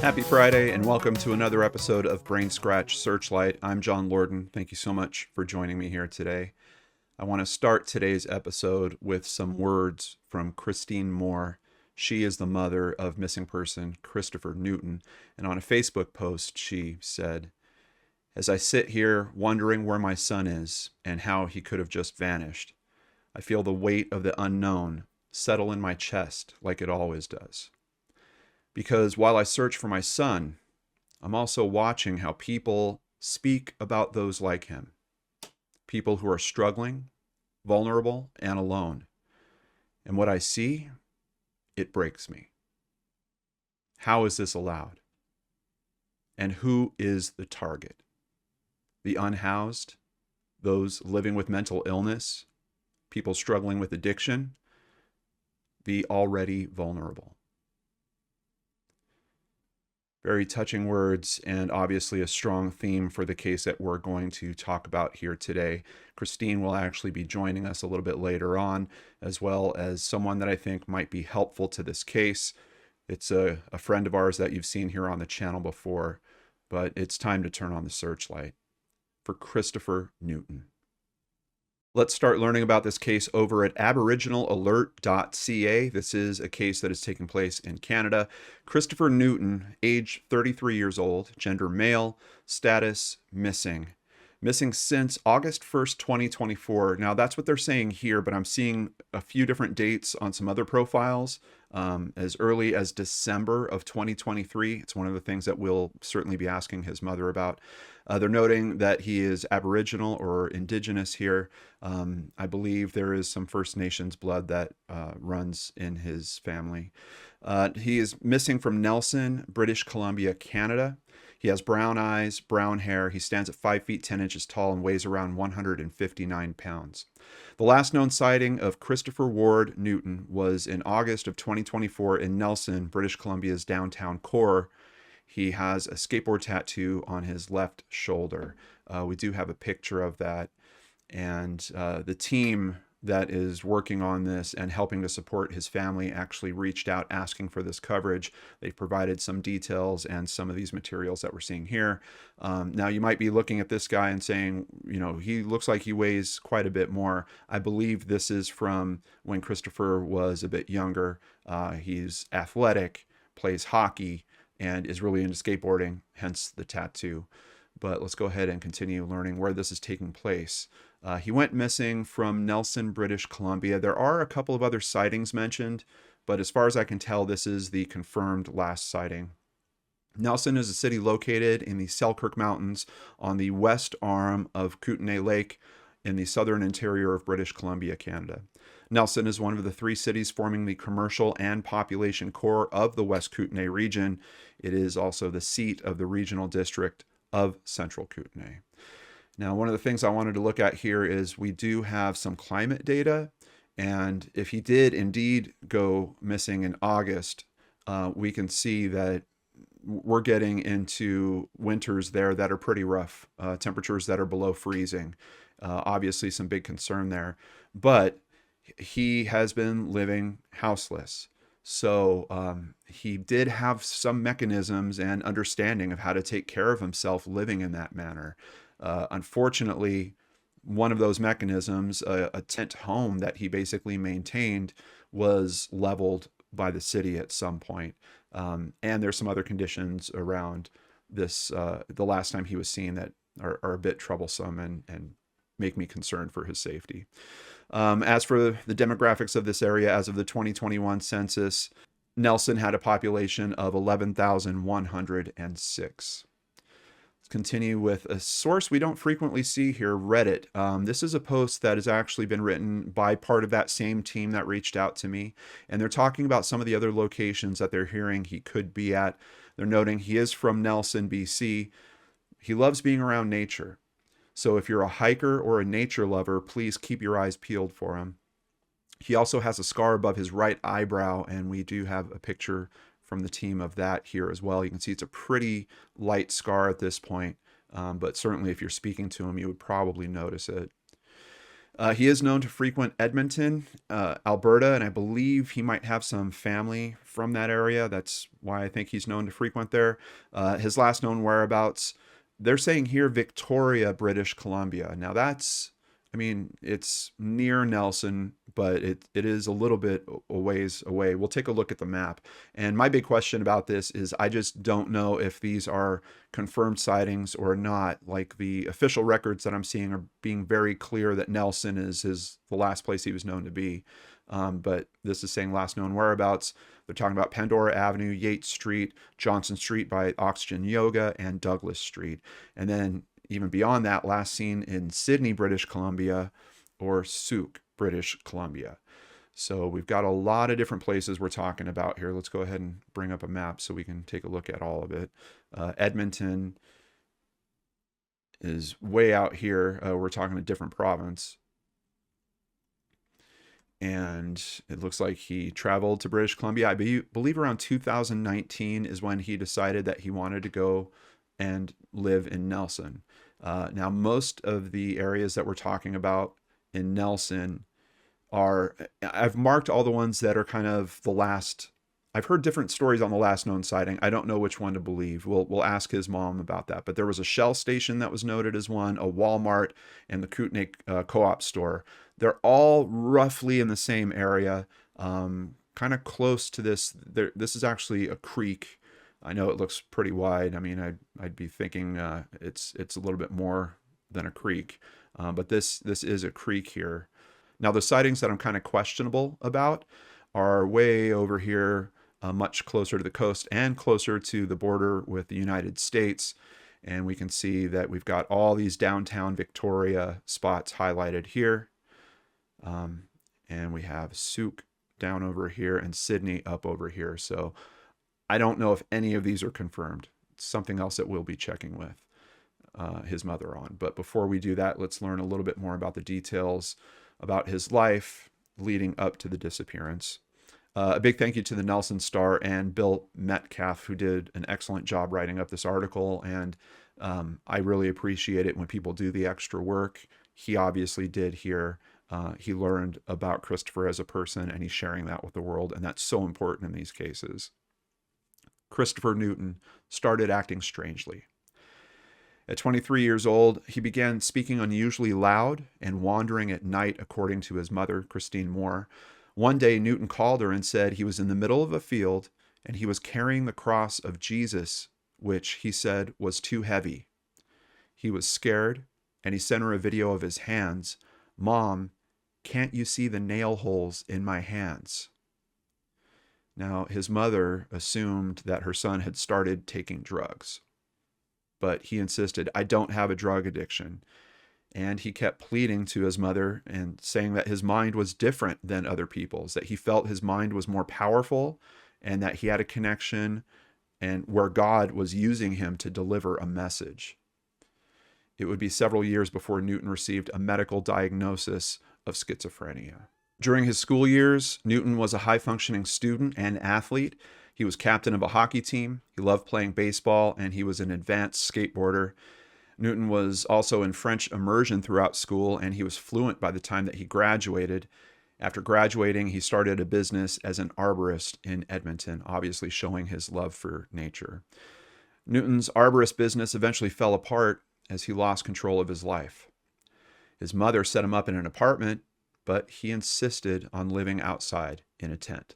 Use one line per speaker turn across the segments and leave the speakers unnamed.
Happy Friday and welcome to another episode of Brain Scratch Searchlight. I'm John Lorden. Thank you so much for joining me here today. I want to start today's episode with some words from Christine Moore. She is the mother of missing person Christopher Newton, and on a Facebook post she said, "As I sit here wondering where my son is and how he could have just vanished, I feel the weight of the unknown settle in my chest like it always does. Because while I search for my son, I'm also watching how people speak about those like him, people who are struggling, vulnerable, and alone. And what I see, it breaks me. How is this allowed? And who is the target? The unhoused, those living with mental illness, people struggling with addiction, the already vulnerable." Very touching words, and obviously a strong theme for the case that we're going to talk about here today. Christine will actually be joining us a little bit later on, as well as someone that I think might be helpful to this case. It's a friend of ours that you've seen here on the channel before, but it's time to turn on the searchlight for Christopher Newton. Let's start learning about this case over at aboriginalalert.ca. This is a case that is taking place in Canada. Christopher Newton, age 33 years old, gender male, status missing. Missing since August 1st, 2024. Now, that's what they're saying here, but I'm seeing a few different dates on some other profiles as early as December of 2023. It's one of the things that we'll certainly be asking his mother about. They're noting that he is Aboriginal or Indigenous here. I believe there is some First Nations blood that runs in his family. He is missing from Nelson, British Columbia, Canada. He has brown eyes, brown hair. He stands at 5 feet 10 inches tall and weighs around 159 pounds. The last known sighting of Christopher Ward Newton was in August of 2024 in Nelson, British Columbia's downtown core. He has a skateboard tattoo on his left shoulder. We do have a picture of that. And the team that is working on this and helping to support his family actually reached out asking for this coverage. They provided some details and some of these materials that we're seeing here. Now, you might be looking at this guy and saying, you know, he looks like he weighs quite a bit more. I believe this is from when Christopher was a bit younger. He's athletic, plays hockey, and is really into skateboarding, hence the tattoo. But let's go ahead and continue learning where this is taking place. He went missing from Nelson, British Columbia. There are a couple of other sightings mentioned, but as far as I can tell, this is the confirmed last sighting. Nelson is a city located in the Selkirk Mountains on the west arm of Kootenay Lake in the southern interior of British Columbia, Canada. Nelson is one of the three cities forming the commercial and population core of the West Kootenay region. It is also the seat of the regional district of Central Kootenay. Now, one of the things I wanted to look at here is we do have some climate data, and if he did indeed go missing in August, we can see that we're getting into winters there that are pretty rough, temperatures that are below freezing. Obviously, some big concern there, but he has been living houseless. So he did have some mechanisms and understanding of how to take care of himself living in that manner. Unfortunately, one of those mechanisms, a tent home that he basically maintained, was leveled by the city at some point. And there's some other conditions around this, the last time he was seen, that are a bit troublesome and make me concerned for his safety. As for the demographics of this area, as of the 2021 census, Nelson had a population of 11,106. Let's continue with a source we don't frequently see here, Reddit. This is a post that has actually been written by part of that same team that reached out to me, and they're talking about some of the other locations that they're hearing he could be at. They're noting he is from Nelson, BC. He loves being around nature. So if you're a hiker or a nature lover, please keep your eyes peeled for him. He also has a scar above his right eyebrow, and we do have a picture from the team of that here as well. You can see it's a pretty light scar at this point, but certainly if you're speaking to him, you would probably notice it. He is known to frequent Edmonton, Alberta, and I believe he might have some family from that area. That's why I think he's known to frequent there. His last known whereabouts, they're saying here Victoria, British Columbia. Now that's, I mean, it's near Nelson, but it is a little bit a ways away. We'll take a look at the map. And my big question about this is I just don't know if these are confirmed sightings or not. Like the official records that I'm seeing are being very clear that Nelson is the last place he was known to be. But this is saying last known whereabouts. They're talking about Pandora Avenue, Yates Street, Johnson Street by Oxygen Yoga, and Douglas Street. And then even beyond that, last seen in Sydney, British Columbia, or Souk, British Columbia. So we've got a lot of different places we're talking about here. Let's go ahead and bring up a map so we can take a look at all of it. Edmonton is way out here. We're talking a different province. And it looks like he traveled to British Columbia. I believe around 2019 is when he decided that he wanted to go and live in Nelson. Now, most of the areas that we're talking about in Nelson are, I've marked all the ones that are kind of the last. I've heard different stories on the last known sighting. I don't know which one to believe. We'll ask his mom about that. But there was a Shell station that was noted as one, a Walmart, and the Kootenay co-op store. They're all roughly in the same area, kind of close to this. This is actually a creek. I know it looks pretty wide. I mean, I'd be thinking it's a little bit more than a creek, but this is a creek here. Now, the sightings that I'm kind of questionable about are way over here, much closer to the coast and closer to the border with the United States. And we can see that we've got all these downtown Victoria spots highlighted here. And we have Souk down over here and Sydney up over here. So I don't know if any of these are confirmed. It's something else that we'll be checking with his mother on. But before we do that, let's learn a little bit more about the details about his life leading up to the disappearance. A big thank you to the Nelson Star and Bill Metcalf, who did an excellent job writing up this article. And I really appreciate it when people do the extra work. He obviously did here. He learned about Christopher as a person, and he's sharing that with the world. And that's so important in these cases. Christopher Newton started acting strangely. At 23 years old, he began speaking unusually loud and wandering at night, according to his mother, Christine Moore. One day, Newton called her and said he was in the middle of a field and he was carrying the cross of Jesus, which he said was too heavy. He was scared, and he sent her a video of his hands. "Mom, can't you see the nail holes in my hands?" Now, his mother assumed that her son had started taking drugs, but he insisted, "I don't have a drug addiction." And he kept pleading to his mother and saying that his mind was different than other people's, that he felt his mind was more powerful and that he had a connection and where God was using him to deliver a message. It would be several years before Newton received a medical diagnosis of schizophrenia. During his school years, Newton was a high-functioning student and athlete. He was captain of a hockey team. He loved playing baseball, and he was an advanced skateboarder. Newton was also in French immersion throughout school, and he was fluent by the time that he graduated. After graduating, he started a business as an arborist in Edmonton, obviously showing his love for nature. Newton's arborist business eventually fell apart as he lost control of his life. His mother set him up in an apartment, but he insisted on living outside in a tent.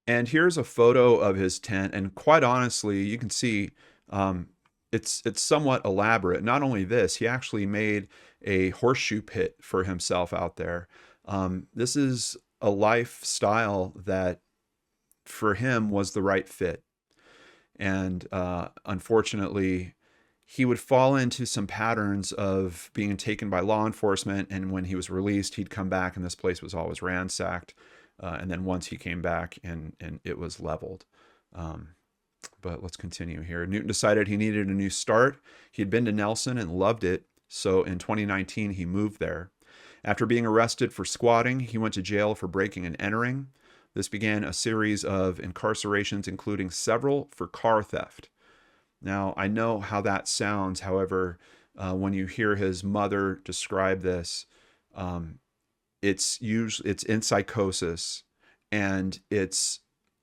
And here's a photo of his tent, and quite honestly, you can see it's somewhat elaborate. Not only this, he actually made a horseshoe pit for himself out there. This is a lifestyle that for him was the right fit. And unfortunately, he would fall into some patterns of being taken by law enforcement. And when he was released, he'd come back and this place was always ransacked. And then once he came back and it was leveled. But let's continue here. Newton decided he needed a new start. He had been to Nelson and loved it. So in 2019, he moved there. After being arrested for squatting, he went to jail for breaking and entering. This began a series of incarcerations, including several for car theft. Now, I know how that sounds. However, when you hear his mother describe this, it's in psychosis, and it's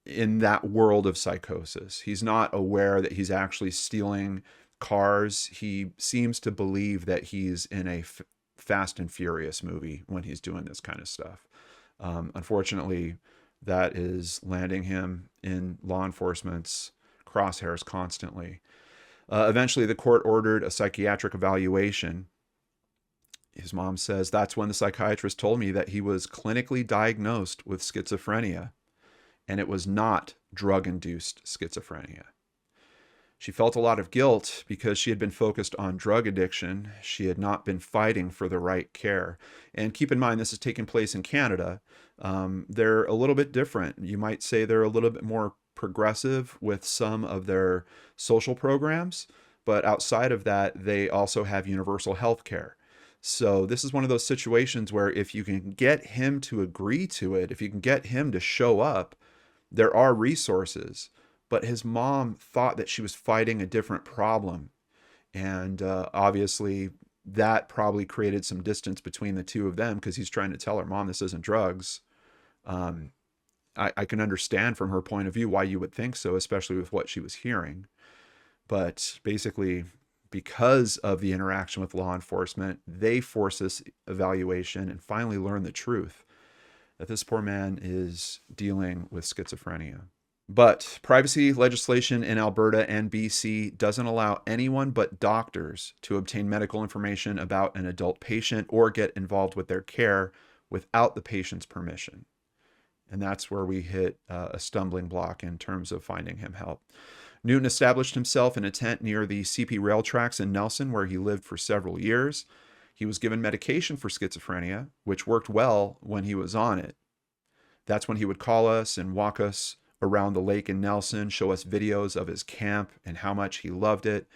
in that world of psychosis. He's not aware that he's actually stealing cars. He seems to believe that he's in a Fast and Furious movie when he's doing this kind of stuff. Unfortunately, that is landing him in law enforcement's crosshairs constantly. Eventually, the court ordered a psychiatric evaluation. His mom says, that's when the psychiatrist told me that he was clinically diagnosed with schizophrenia, and it was not drug-induced schizophrenia. She felt a lot of guilt because she had been focused on drug addiction. She had not been fighting for the right care. And keep in mind, this is taking place in Canada. They're a little bit different. You might say they're a little bit more progressive with some of their social programs, but outside of that, they also have universal health care. So this is one of those situations where if you can get him to agree to it, if you can get him to show up, there are resources. But his mom thought that she was fighting a different problem. And obviously, that probably created some distance between the two of them, because he's trying to tell her, Mom, this isn't drugs. I can understand from her point of view why you would think so, especially with what she was hearing. But basically, because of the interaction with law enforcement, they force this evaluation and finally learn the truth that this poor man is dealing with schizophrenia. But privacy legislation in Alberta and BC doesn't allow anyone but doctors to obtain medical information about an adult patient or get involved with their care without the patient's permission. And that's where we hit a stumbling block in terms of finding him help. Newton established himself in a tent near the CP rail tracks in Nelson, where he lived for several years. He was given medication for schizophrenia, which worked well when he was on it. That's when he would call us and walk us around the lake in Nelson, show us videos of his camp and how much he loved it.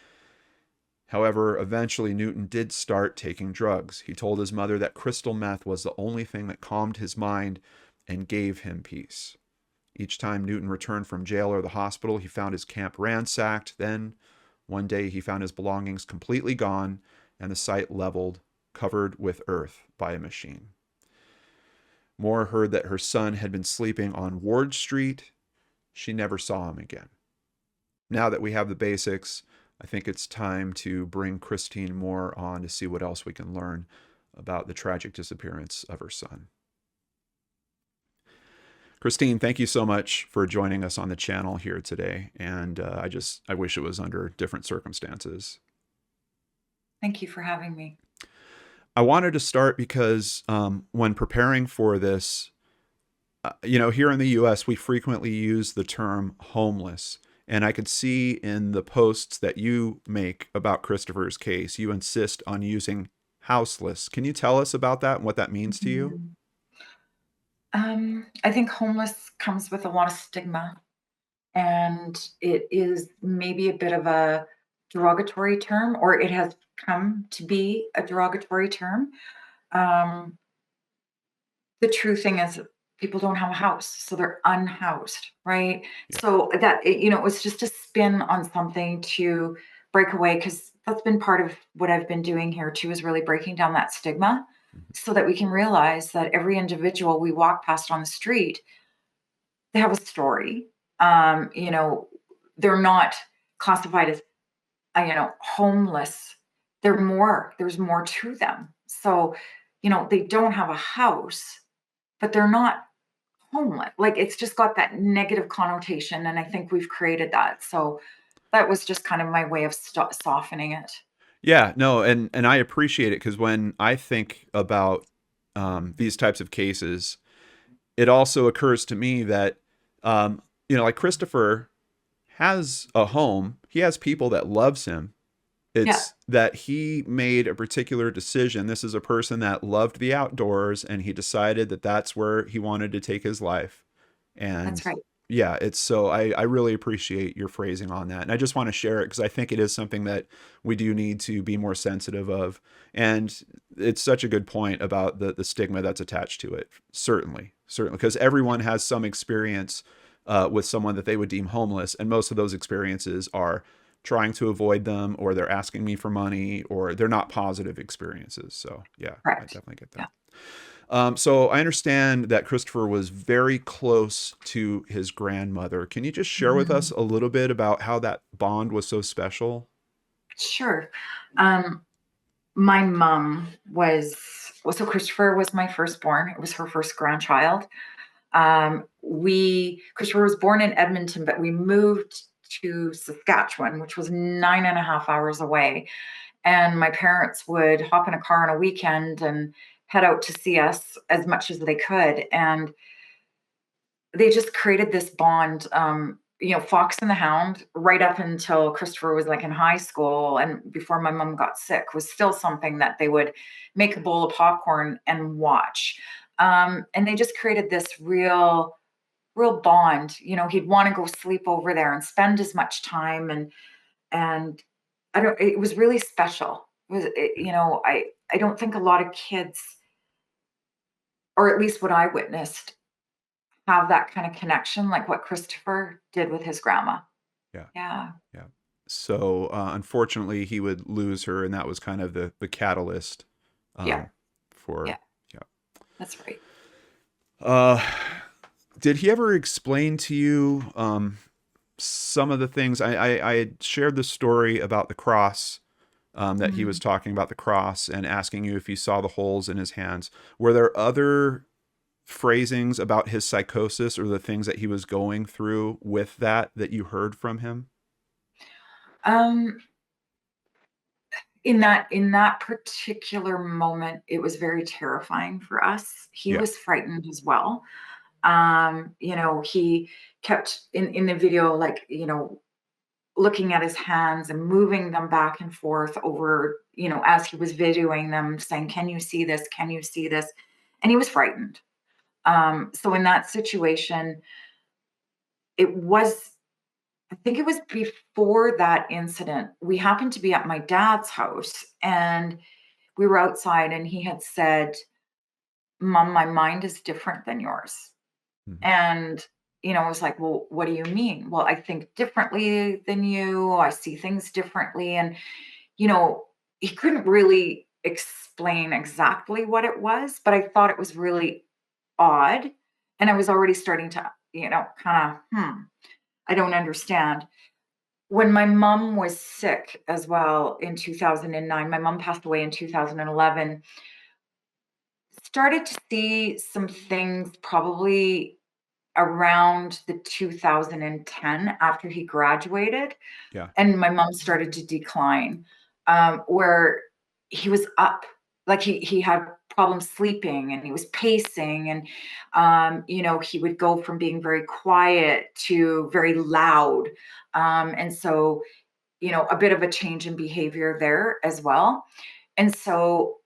However, eventually Newton did start taking drugs. He told his mother that crystal meth was the only thing that calmed his mind and gave him peace. Each time Newton returned from jail or the hospital, he found his camp ransacked. Then, one day, he found his belongings completely gone and the site leveled, covered with earth by a machine. Moore heard that her son had been sleeping on Ward Street. She never saw him again. Now that we have the basics, I think it's time to bring Christine Moore on to see what else we can learn about the tragic disappearance of her son. Christine, thank you so much for joining us on the channel here today. And I wish it was under different circumstances.
Thank you for having me.
I wanted to start because when preparing for this, here in the US, we frequently use the term homeless. And I could see in the posts that you make about Christopher's case, you insist on using houseless. Can you tell us about that and what that means to you?
I think homeless comes with a lot of stigma, and it is maybe a bit of a derogatory term, or it has come to be a derogatory term. Um, the true thing is people don't have a house, so they're unhoused, right?
Yeah.
So it was just a spin on something to break away, because that's been part of what I've been doing here too, is really breaking down that stigma so that we can realize that every individual we walk past on the street, they have a story. They're not classified as, homeless. There's more to them. So, they don't have a house, but they're not homeless. Like, it's just got that negative connotation. And I think we've created that. So that was just kind of my way of softening it.
Yeah, no, and I appreciate it, because when I think about these types of cases, it also occurs to me that, like Christopher has a home, he has people that loves him.
Yeah,
It's that he made a particular decision. This is a person that loved the outdoors, and he decided that that's where he wanted to take his life.
that's
And
right.
yeah, it's so I really appreciate your phrasing on that. And I just want to share it because I think it is something that we do need to be more sensitive of. And it's such a good point about the stigma that's attached to it. Certainly, because everyone has some experience with someone that they would deem homeless. And most of those experiences are trying to avoid them, or they're asking me for money, or they're not positive experiences. So yeah, I
Correct.
definitely get
Yeah.
that. So I understand that Christopher was very close to his grandmother. Can you just share with us
Mhm.
a little bit about how that bond was so special?
Sure. Um, my mom was well, so Christopher was my firstborn. It was her first grandchild. We Christopher was born in Edmonton, but we moved to Saskatchewan, which was 9.5 hours away. And my parents would hop in a car on a weekend and head out to see us as much as they could. And they just created this bond, Fox and the Hound, right up until Christopher was, like, in high school and before my mom got sick, was still something that they would make a bowl of popcorn and watch. And they just created this real bond. He'd wanna go sleep over there and spend as much time, and I don't it was really special. It was it
Yeah.
I don't think a lot of kids, or at least what I witnessed, have that kind of connection like what Christopher did with his grandma.
Yeah.
Yeah.
Yeah. So unfortunately, he would lose her, and that was kind of the catalyst
Yeah.
um, for
Yeah.
yeah.
That's right.
Uh, did he ever explain to you some of the things? I had shared the story about the cross, that he was
Mhm.
talking about the cross and asking you if you saw the holes in his hands. Were there other phrasings about his psychosis or the things that he was going through with that you heard from him?
Um, in that particular moment, it was very terrifying for us. He
Yeah.
was frightened as well. He kept in the video, like, looking at his hands and moving them back and forth over, as he was videoing them, saying, "Can you see this? Can you see this?" And he was frightened. So in that situation, it was I think it was before that incident. We happened to be at my dad's house and we were outside and he had said, "Mom, my mind is different than yours."
Mhm.
And, I was like, "Well, what do you mean?" "Well, I think differently than you. I see things differently." And, you know, he couldn't really explain exactly what it was, but I thought it was really odd. And I was already starting to, kind of, I don't understand. When my mom was sick as well in 2009, my mom passed away in 2011, started to see some things probably around the 2010 after he graduated,
Yeah.
and my mom started to decline, where he was up, like he had problems sleeping and he was pacing and, he would go from being very quiet to very loud, and so a bit of a change in behavior there as well. And so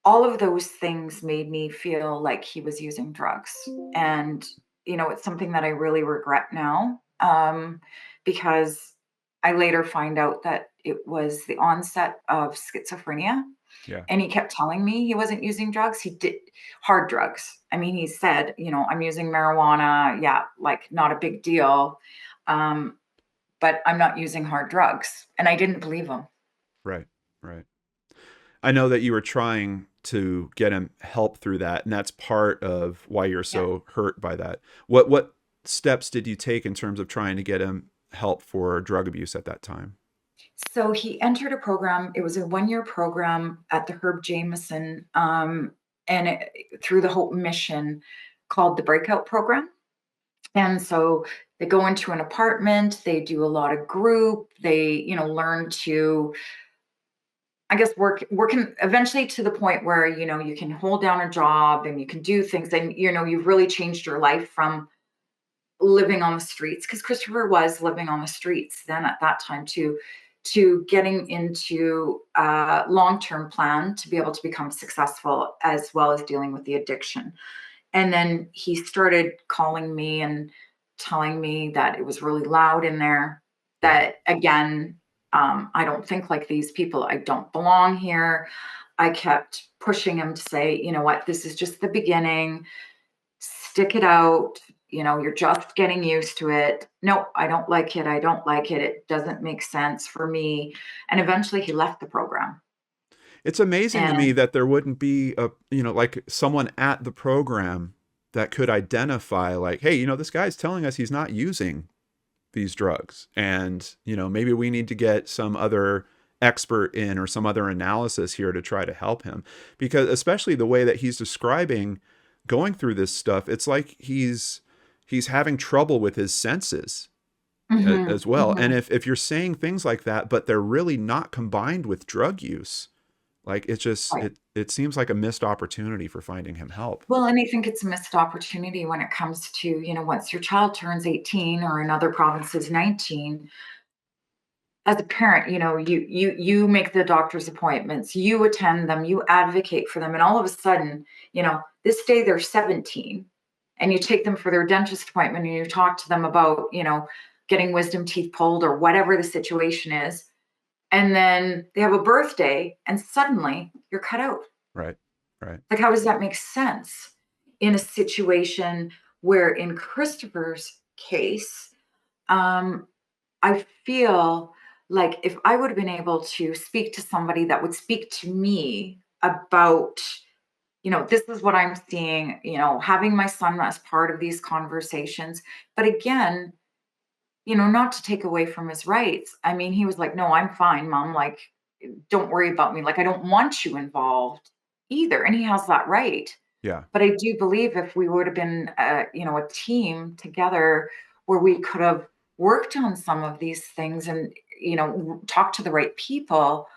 all of those things made me feel like he was using drugs. And, it's something that I really regret now, because I later find out that it was the onset of schizophrenia.
Yeah.
And he kept telling me he wasn't using drugs. He did hard drugs. I mean, he said, "I'm using marijuana. Yeah, like not a big deal. Um, but I'm not using hard drugs." And I didn't believe him.
Right. Right. I know that you were trying to get him help through that, and that's part of why you're
Yeah.
so hurt by that. What steps did you take in terms of trying to get him help for drug abuse at that time?
So he entered a program. It was a 1-year program at the Herb Jameson, and through the Hope Mission, called the Breakout Program. And so they go into an apartment. They do a lot of group. They, learn to, I guess, working eventually to the point where you can hold down a job and you can do things, and you've really changed your life from living on the streets, because Christopher was living on the streets then at that time too, to getting into a long-term plan to be able to become successful as well as dealing with the addiction. And then he started calling me and telling me that it was really loud in there,
Yeah.
that again, I don't think like these people, I don't belong here. I kept pushing him to say, "You know what, this is just the beginning. Stick it out. You're just getting used to it." "No, I don't like it. I don't like it. It doesn't make sense for me." And eventually he left the program.
It's amazing to me
And
that there wouldn't be a, like someone at the program that could identify, like, hey, this guy's telling us he's not using these drugs. And, maybe we need to get some other expert in or some other analysis here to try to help him. Because especially the way that he's describing going through this stuff, it's like he's having trouble with his senses
mhm,
as well. And
mhm.
if you're saying things like that, but they're really not combined with drug use, like it's just
Right.
it seems like a missed opportunity for finding him help.
Well, and I think it's a missed opportunity when it comes to, once your child turns 18 or in other provinces 19, as a parent, you make the doctor's appointments, you attend them, you advocate for them, and all of a sudden, this day they're 17, and you take them for their dentist appointment and you talk to them about, getting wisdom teeth pulled or whatever the situation is, and then they have a birthday and suddenly you're cut out.
Right. Right.
Like, how does that make sense in a situation where, in Christopher's case, um, I feel like if I would have been able to speak to somebody that would speak to me about, this is what I'm seeing, having my son as part of these conversations. But again, not to take away from his rights. I mean, he was like, no, I'm fine, mom. Like, don't worry about me. Like, I don't want you involved either. And he has that right.
Yeah.
But I do believe if we would have been, a team together where we could have worked on some of these things and, talked to the right people,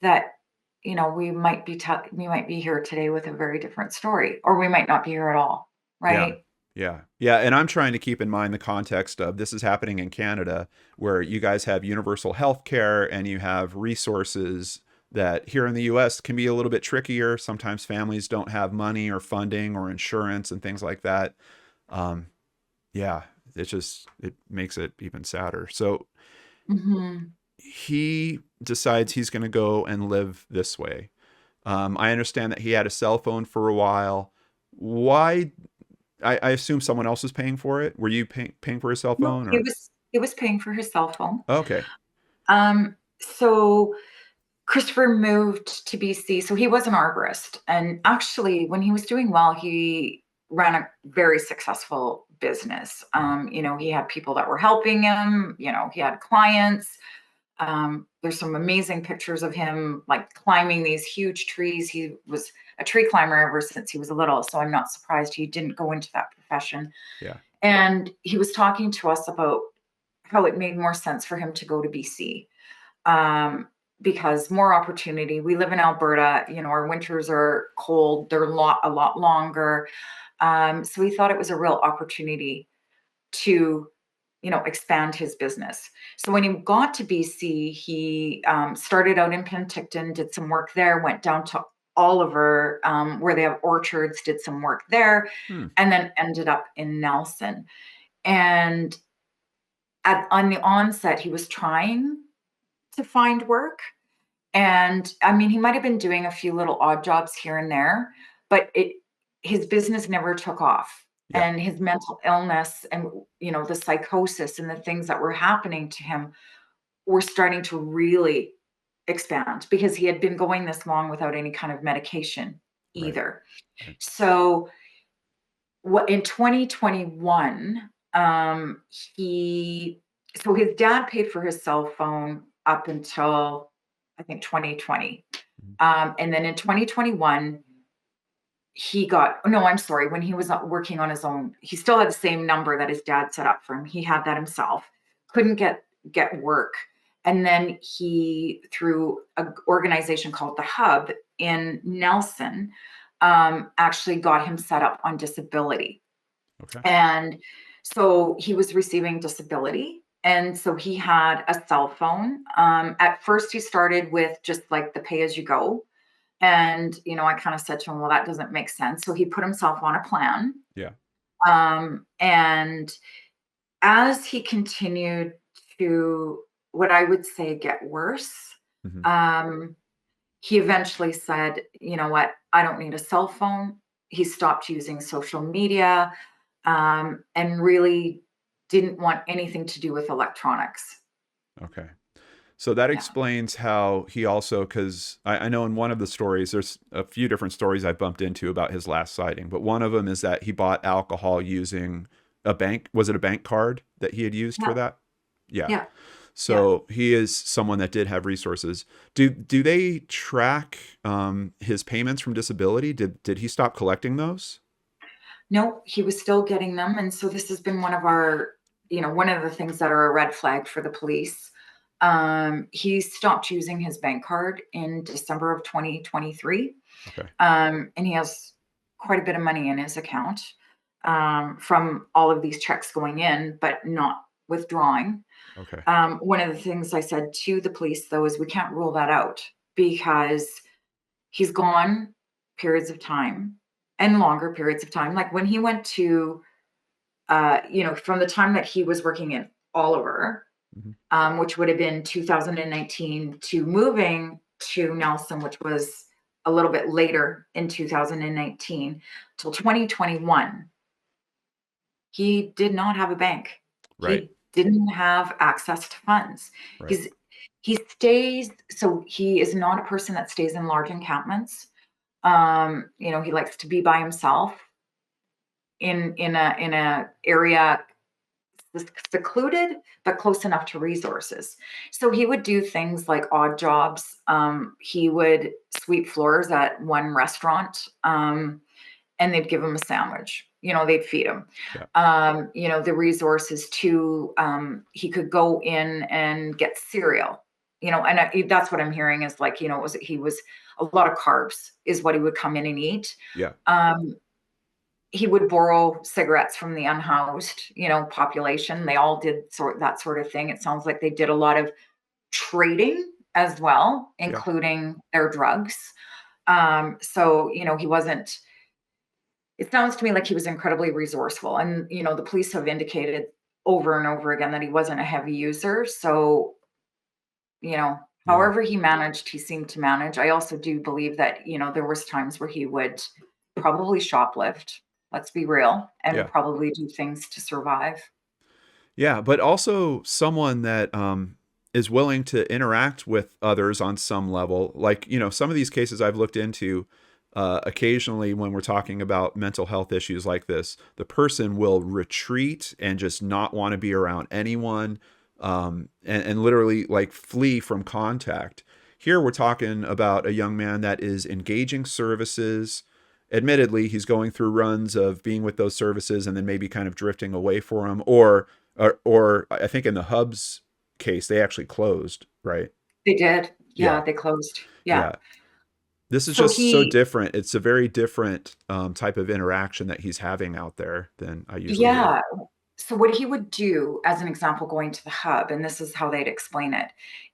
that, we might be here today with a very different story, or we might not be here at all.
Yeah.
Right.
Yeah. Yeah. And I'm trying to keep in mind the context of this is happening in Canada, where you guys have universal health care and you have resources that here in the US can be a little bit trickier. Sometimes families don't have money or funding or insurance and things like that. Um, yeah, it makes it even sadder. So
Hmm.
he decides he's going to go and live this way. I understand that he had a cell phone for a while. Why? I assume someone else is paying for it. Were you paying for his cell
No,
phone
he
or?
was he was paying for his cell phone.
Okay.
So Christopher moved to BC. So he was an arborist. And actually, when he was doing well, he ran a very successful business. He had people that were helping him, he had clients. There's some amazing pictures of him like climbing these huge trees. He was a tree climber ever since he was little. So I'm not surprised he didn't go into that profession.
Yeah.
And he was talking to us about how it made more sense for him to go to BC, um, because more opportunity. We live in Alberta. Our winters are cold. They're a lot longer. So he thought it was a real opportunity to, expand his business. So when he got to BC, he started out in Penticton, did some work there, went down to Oliver, where they have orchards, did some work there,
Hmm.
and then ended up in Nelson. And on the onset, he was trying to find work. And I mean, he might have been doing a few little odd jobs here and there, but his business never took off.
Yeah.
And his mental illness and, the psychosis and the things that were happening to him were starting to really expand because he had been going this long without any kind of medication
Right.
either.
Right.
So what in 2021, he so his dad paid for his cell phone up until I think 2020.
Mhm.
And then in 2021, he got no, I'm sorry, when he was working on his own, he still had the same number that his dad set up for him. He had that himself. Couldn't get work. And then he, through an organization called the Hub in Nelson, actually got him set up on disability.
Okay.
And so he was receiving disability. And so he had a cell phone. At first, he started with just like the pay as you go. And, I kind of said to him, well, that doesn't make sense. So he put himself on a plan.
Yeah.
And as he continued to, what I would say, get worse,
Hmm.
um, he eventually said, you know what, I don't need a cell phone. He stopped using social media, and really didn't want anything to do with electronics.
Okay. So that
Yeah.
explains how he also, because I know in one of the stories, there's a few different stories I bumped into about his last sighting, but one of them is that he bought alcohol using a bank. Was it a bank card that he had used for
Yeah.
that? Yeah.
Yeah. Yeah.
So he is someone that did have resources. Do they track his payments from disability? Did he stop collecting those?
No, he was still getting them, and so this has been one of our, one of the things that are a red flag for the police. He stopped using his bank card in December of 2023,
Okay.
and he has quite a bit of money in his account, from all of these checks going in, but not withdrawing.
Okay.
One of the things I said to the police, though, is we can't rule that out because he's gone periods of time and longer periods of time. Like when he went to, from the time that he was working in Oliver,
Hmm.
which would have been 2019, to moving to Nelson, which was a little bit later in 2019, till 2021, he did not have a bank.
Right.
He didn't have access to funds.
Right.
He's he stays so he is not a person that stays in large encampments. He likes to be by himself in a area secluded but close enough to resources. So he would do things like odd jobs. He would sweep floors at one restaurant, and they'd give him a sandwich. They'd feed him.
Yeah.
The resources to he could go in and get cereal. That's what I'm hearing is like he was a lot of carbs is what he would come in and eat.
Yeah.
Um, he would borrow cigarettes from the unhoused, population. They all did that sort of thing. It sounds like they did a lot of trading as well,
Yeah.
including their drugs. So, he wasn't it sounds to me like he was incredibly resourceful. And, the police have indicated over and over again that he wasn't a heavy user. So, you know,
Yeah.
however he managed, he seemed to manage. I also do believe that, there was times where he would probably shoplift, let's be real, and
Yeah.
probably do things to survive.
Yeah, but also someone that is willing to interact with others on some level. Like, some of these cases I've looked into, occasionally when we're talking about mental health issues like this, the person will retreat and just not want to be around anyone, and literally like flee from contact. Here we're talking about a young man that is engaging services. Admittedly, he's going through runs of being with those services and then maybe kind of drifting away for them, or I think in the Hubs case they actually closed, right?
They did.
Yeah,
Yeah, they closed. Yeah.
yeah. This is
So
just so
he
different. It's a very different type of interaction that he's having out there than I usually hear.
Yeah. So what he would do, as an example, going to the hub, and this is how they'd explain it,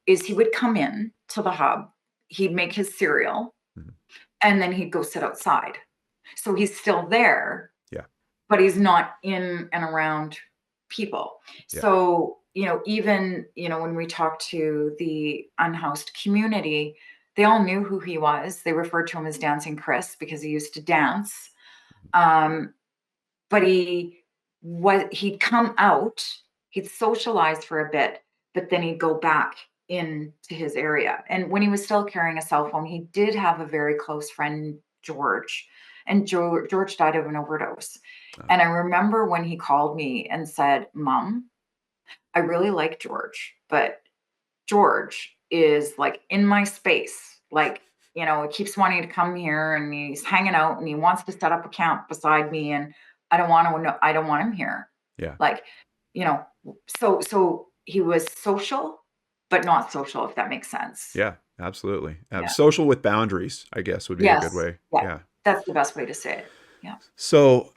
is he would come in to the hub, he'd make his cereal,
Mhm.
and then he'd go sit outside. So he's still there,
Yeah,
but he's not in and around people.
yeah,
So, even, when we talked to the unhoused community, they all knew who he was. They referred to him as Dancing Chris because he used to dance. Um, but he'd come out, he'd socialize for a bit, but then he'd go back into his area. And when he was still carrying a cell phone, he did have a very close friend, George. And George died of an overdose.
uh,
And I remember when he called me and said, Mom, I really like George, but George is like in my space. Like, he keeps wanting to come here and he's hanging out and he wants to set up a camp beside me. And I don't want him here.
yeah,
Like, you know, so he was social, but not social, if that makes sense.
yeah. Absolutely.
Yeah.
Social with boundaries, I guess, would be a good
Yes.
way.
Yeah.
Yeah.
That's the best way to say it. Yeah.
So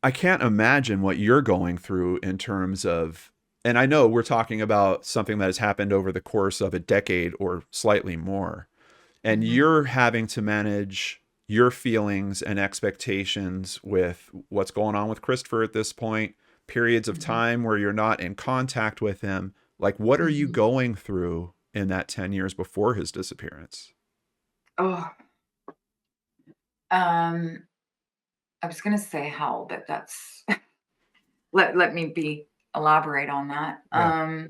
I can't imagine what you're going through in terms of, and I know we're talking about something that has happened over the course of a decade or slightly more, and
Mhm.
you're having to manage your feelings and expectations with what's going on with Christopher at this point, periods of
Mhm.
time where you're not in contact with him. Like, what are you
Mhm.
going through in that 10 years before his disappearance?
Oh, um, I was gonna say hell, but that's let me be elaborate on that.
Yeah.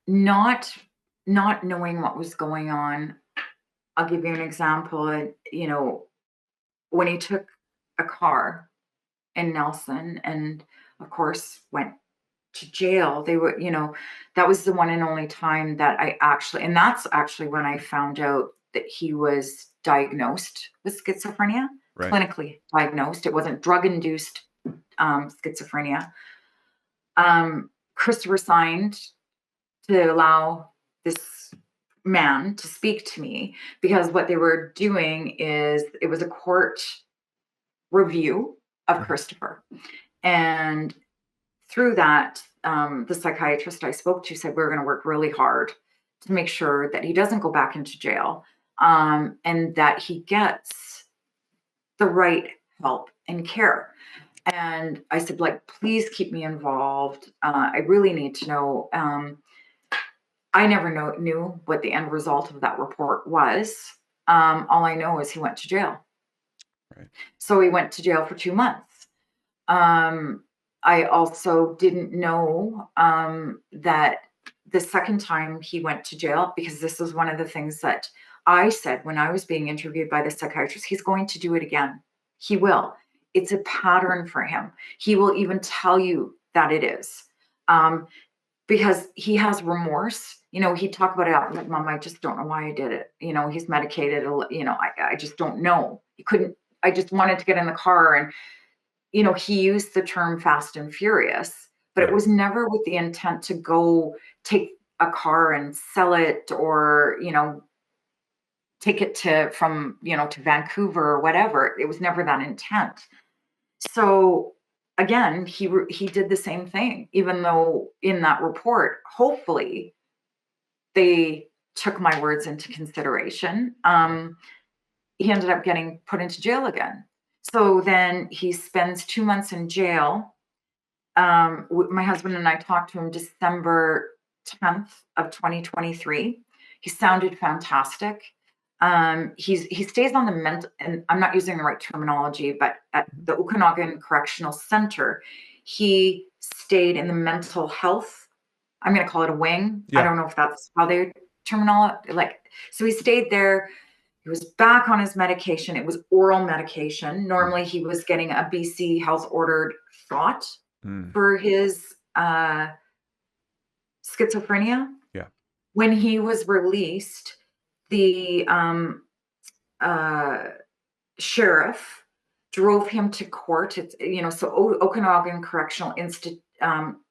not not knowing what was going on. I'll give you an example. When he took a car in Nelson and, of course, went to jail, that was the one and only time that and that's actually when I found out that he was diagnosed with schizophrenia,
Right.
clinically diagnosed. It wasn't drug-induced, schizophrenia. Christopher signed to allow this man to speak to me because what they were doing is it was a court review of
Mhm.
Christopher. And through that, the psychiatrist I spoke to said we're going to work really hard to make sure that he doesn't go back into jail, and that he gets the right help and care. And I said, like, please keep me involved. I really need to know. I never knew what the end result of that report was. All I know is he went to jail.
Right.
So he went to jail for 2 months. Um, I also didn't know that the second time he went to jail, because this was one of the things that I said when I was being interviewed by the psychiatrist, he's going to do it again. He will. It's a pattern for him. He will even tell you that it is. Because he has remorse. He'd talk about it out like, Mom, I just don't know why I did it. He's medicated. I just don't know. He couldn't, I just wanted to get in the car and, he used the term fast and furious, but it
Yeah.
was never with the intent to go take a car and sell it or, take it to Vancouver or whatever. It was never that intent. So again, he did the same thing, even though in that report, hopefully they took my words into consideration.
Right.
He ended up getting put into jail again. So then he spends 2 months in jail. My husband and I talked to him December 10th of 2023. He sounded fantastic. He stays on the mental, and I'm not using the right terminology, but at
Mhm.
the Okanagan Correctional Center, he stayed in the mental health. I'm going to call it a wing. I
Yeah.
don't know if that's how they terminology like. So he stayed there. He was back on his medication. It was oral medication.
Mm.
Normally, he was getting a BC health ordered shot
Mm.
for his schizophrenia.
Yeah.
When he was released, the uh, sheriff drove him to court. So Okanagan Correctional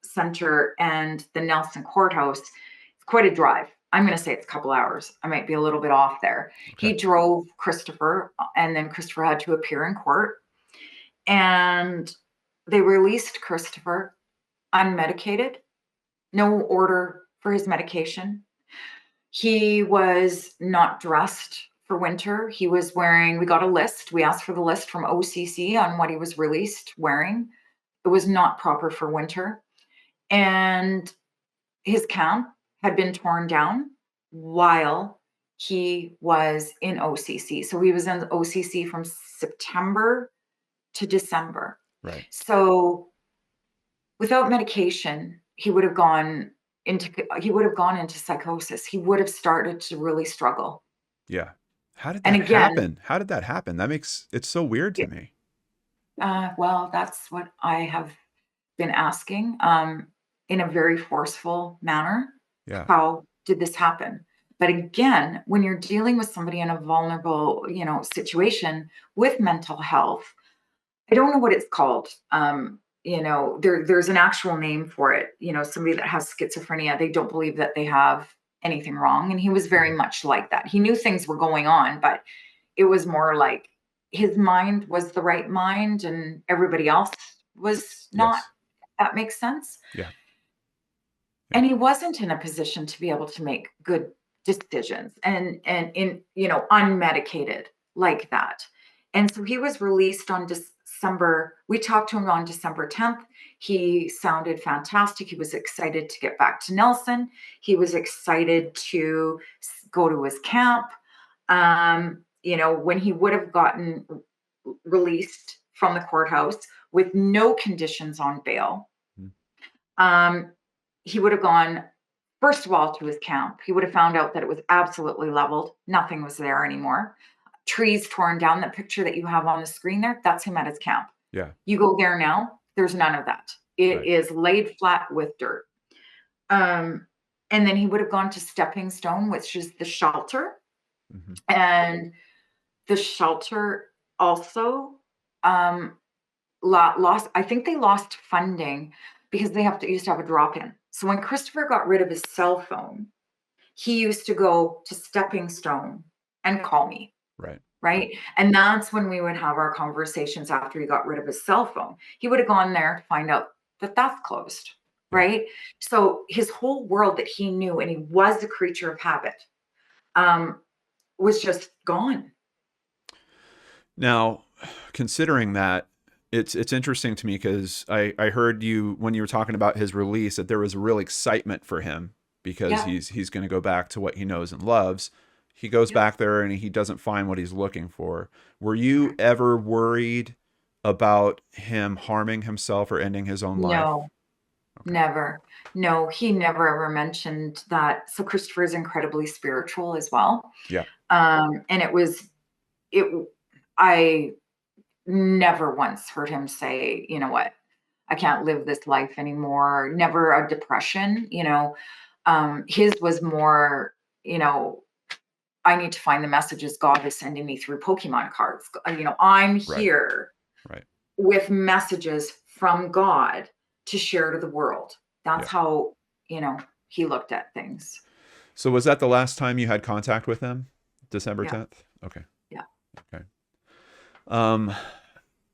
Center and the Nelson Courthouse. It's quite a drive. I'm going to say it's a couple hours. I might be a little bit off there.
Okay.
He drove Christopher, and then Christopher had to appear in court. And they released Christopher unmedicated, no order for his medication. He was not dressed for winter. We got a list. We asked for the list from OCC on what he was released wearing. It was not proper for winter. And his camp had been torn down while he was in OCC. So he was in OCC from September to December.
Right.
So without medication, he would have gone into psychosis. He would have started to really struggle.
Yeah. How did
And
that
again,
happen? How did that happen? That makes it's so weird to me.
well, that's what I have been asking, in a very forceful manner.
Yeah.
How did this happen? But again, when you're dealing with somebody in a vulnerable, situation with mental health, I don't know what it's called. There's an actual name for it. Somebody that has schizophrenia, they don't believe that they have anything wrong. And he was very
Mhm.
much like that. He knew things were going on, but it was more like his mind was the right mind and everybody else was not.
Yes.
That makes sense.
Yeah. Yeah.
And he wasn't in a position to be able to make good decisions and in unmedicated like that. And so he was released on December. We talked to him on December 10th. He sounded fantastic. He was excited to get back to Nelson. He was excited to go to his camp. When he would have gotten released from the courthouse with no conditions on bail,
Mm.
um, he would have gone first of all, to his camp. He would have found out that it was absolutely leveled. Nothing was there anymore. Trees torn down. That picture that you have on the screen there, that's him at his camp.
Yeah.
You go there now, there's none of that. It
Right.
is laid flat with dirt. Um, and then he would have gone to Stepping Stone, which is the shelter.
Hmm.
And the shelter also um, lost, I think they lost funding because they used to have a drop in. So when Christopher got rid of his cell phone, he used to go to Stepping Stone and call me,
Right.
right? And that's when we would have our conversations after he got rid of his cell phone. He would have gone there to find out that that's closed,
Yeah.
right? So his whole world that he knew, and he was a creature of habit, um, was just gone.
Now, considering that, it's interesting to me because I heard you when you were talking about his release that there was real excitement for him because
Yeah,
he's going to go back to what he knows and loves. He goes
yeah,
back there and he doesn't find what he's looking for. Were you
correct.
ever worried about him harming himself or ending his own life?
No,
Okay.
never. No, he never ever mentioned that. So Christopher is incredibly spiritual as well.
Yeah.
And it, I never once heard him say, you know what, I can't live this life anymore. Never a depression, you know. His was more, you know, I need to find the messages God is sending me through Pokemon cards. You know, I'm
Right.
here
Right.
with messages from God to share to the world.
Yeah.
That's how, you know, he looked at things.
So was that the last time you had contact with him? December
Yeah.
10th? Okay.
Yeah.
Okay. Um,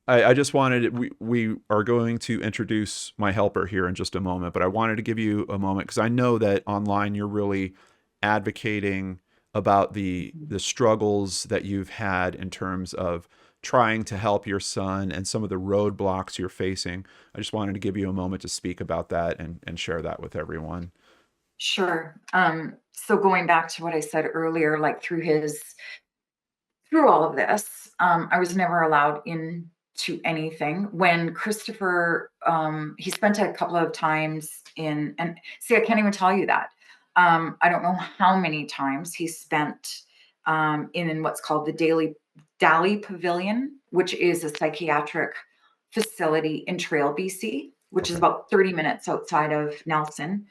I just wanted we are going to introduce my helper here in just a moment, but I wanted to give you a moment because I know that online you're really advocating about
Mhm.
the struggles that you've had in terms of trying to help your son and some of the roadblocks you're facing. I just wanted to give you a moment to speak about that and share that with everyone.
Sure. So going back to what I said earlier, like through all of this, I was never allowed into anything. When Christopher, he spent a couple of times in, and see, I can't even tell you that. I don't know how many times he spent in what's called the Daly Pavilion, which is a psychiatric facility in Trail, BC, which is
Okay.
about 30 minutes outside of Nelson.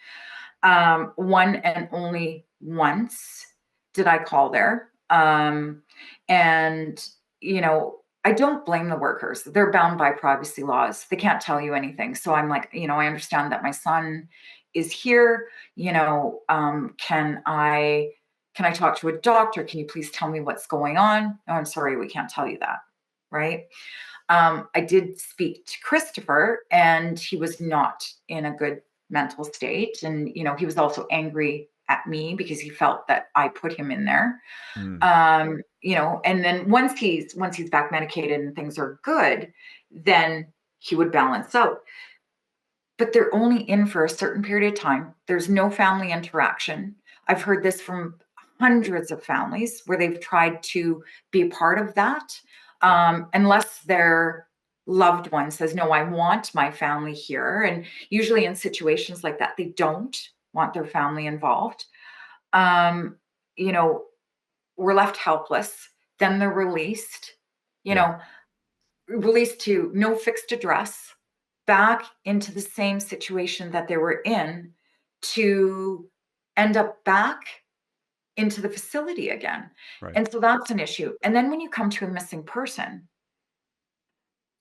One and only once did I call there. And, you know, I don't blame the workers. They're bound by privacy laws. They can't tell you anything. So I'm like, you know, I understand that my son is here. You know, can I talk to a doctor? Can you please tell me what's going on? Oh, I'm sorry, we can't tell you that. Right. I did speak to Christopher, and he was not in a good mental state. And, you know, he was also angry at me because he felt that I put him in there.
Mm,
You know, and then once he's back medicated and things are good, then he would balance out. But they're only in for a certain period of time. There's no family interaction. I've heard this from hundreds of families where they've tried to be a part of that,
yeah.
unless their loved one says, "No, I want my family here." And usually in situations like that, they don't want their family involved. Um, you know, we're left helpless. Then they're released. You
Yeah.
know, released to no fixed address, back into the same situation that they were in, to end up back into the facility again.
Right.
And so that's an issue. And then when you come to a missing person,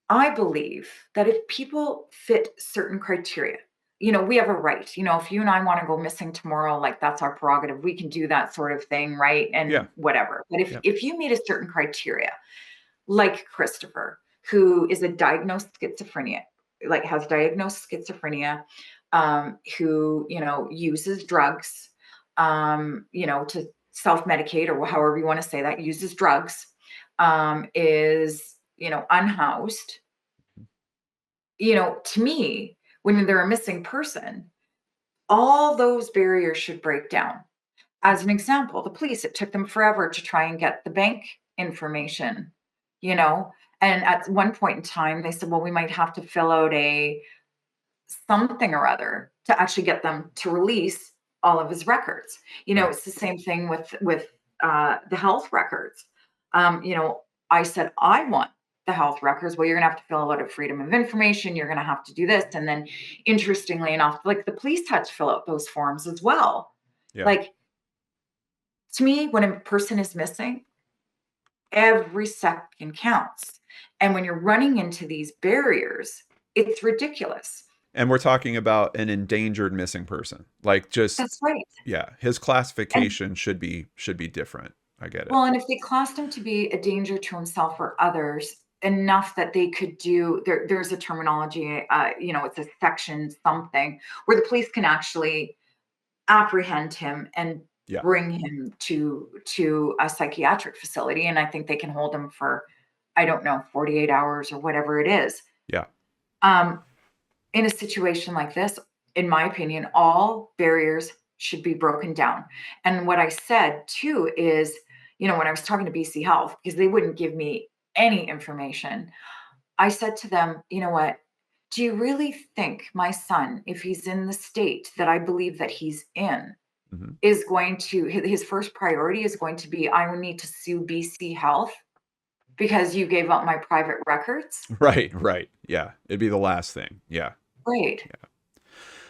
I believe that if people fit certain criteria, you know, we have a right. You know, if you and I want to go missing tomorrow, like that's our prerogative. We can do that sort of thing, right?
Yeah.
And whatever. But if
Yeah.
if you meet a certain criteria, like Christopher, who is a diagnosed schizophrenia, like has diagnosed schizophrenia, who, you know, uses drugs, you know, to self-medicate or however you want to say that, uses drugs, is, you know, unhoused. You know, to me, when they're a missing person, all those barriers should break down. As an example, the police, it took them forever to try and get the bank information, you know? And at one point in time, they said, well, we might have to fill out a something or other to actually get them to release. all of his records.
Right.
It's the same thing with the health records. You know, I said, I want the health records. Well, you're gonna have to fill out a freedom of information. You're gonna have to do this. And then interestingly enough, like the police had to fill out those forms as well.
Yeah.
Like to me, when a person is missing, every second counts. And when you're running into these barriers, it's ridiculous.
And we're talking about an endangered missing person. Like just
That's right.
yeah, his
And
classification should be different. I get it.
well, and if they classed him to be a danger to himself or others enough that they could there's a terminology, it's a section something where the police can actually apprehend him and
Yeah.
bring him to a psychiatric facility, and I think they can hold him for, I don't know, 48 hours or whatever it is.
Yeah.
Um, in a situation like this, in my opinion, all barriers should be broken down. And what I said too is, when I was talking to BC Health, because they wouldn't give me any information, I said to them, you know what? Do you really think my son, if he's in the state that I believe that he's in,
Hmm.
is going to, his first priority is going to be, I will need to sue BC Health because you gave up my private records?
Right, right. Yeah. It'd be the last thing. Yeah.
Right.
Yeah.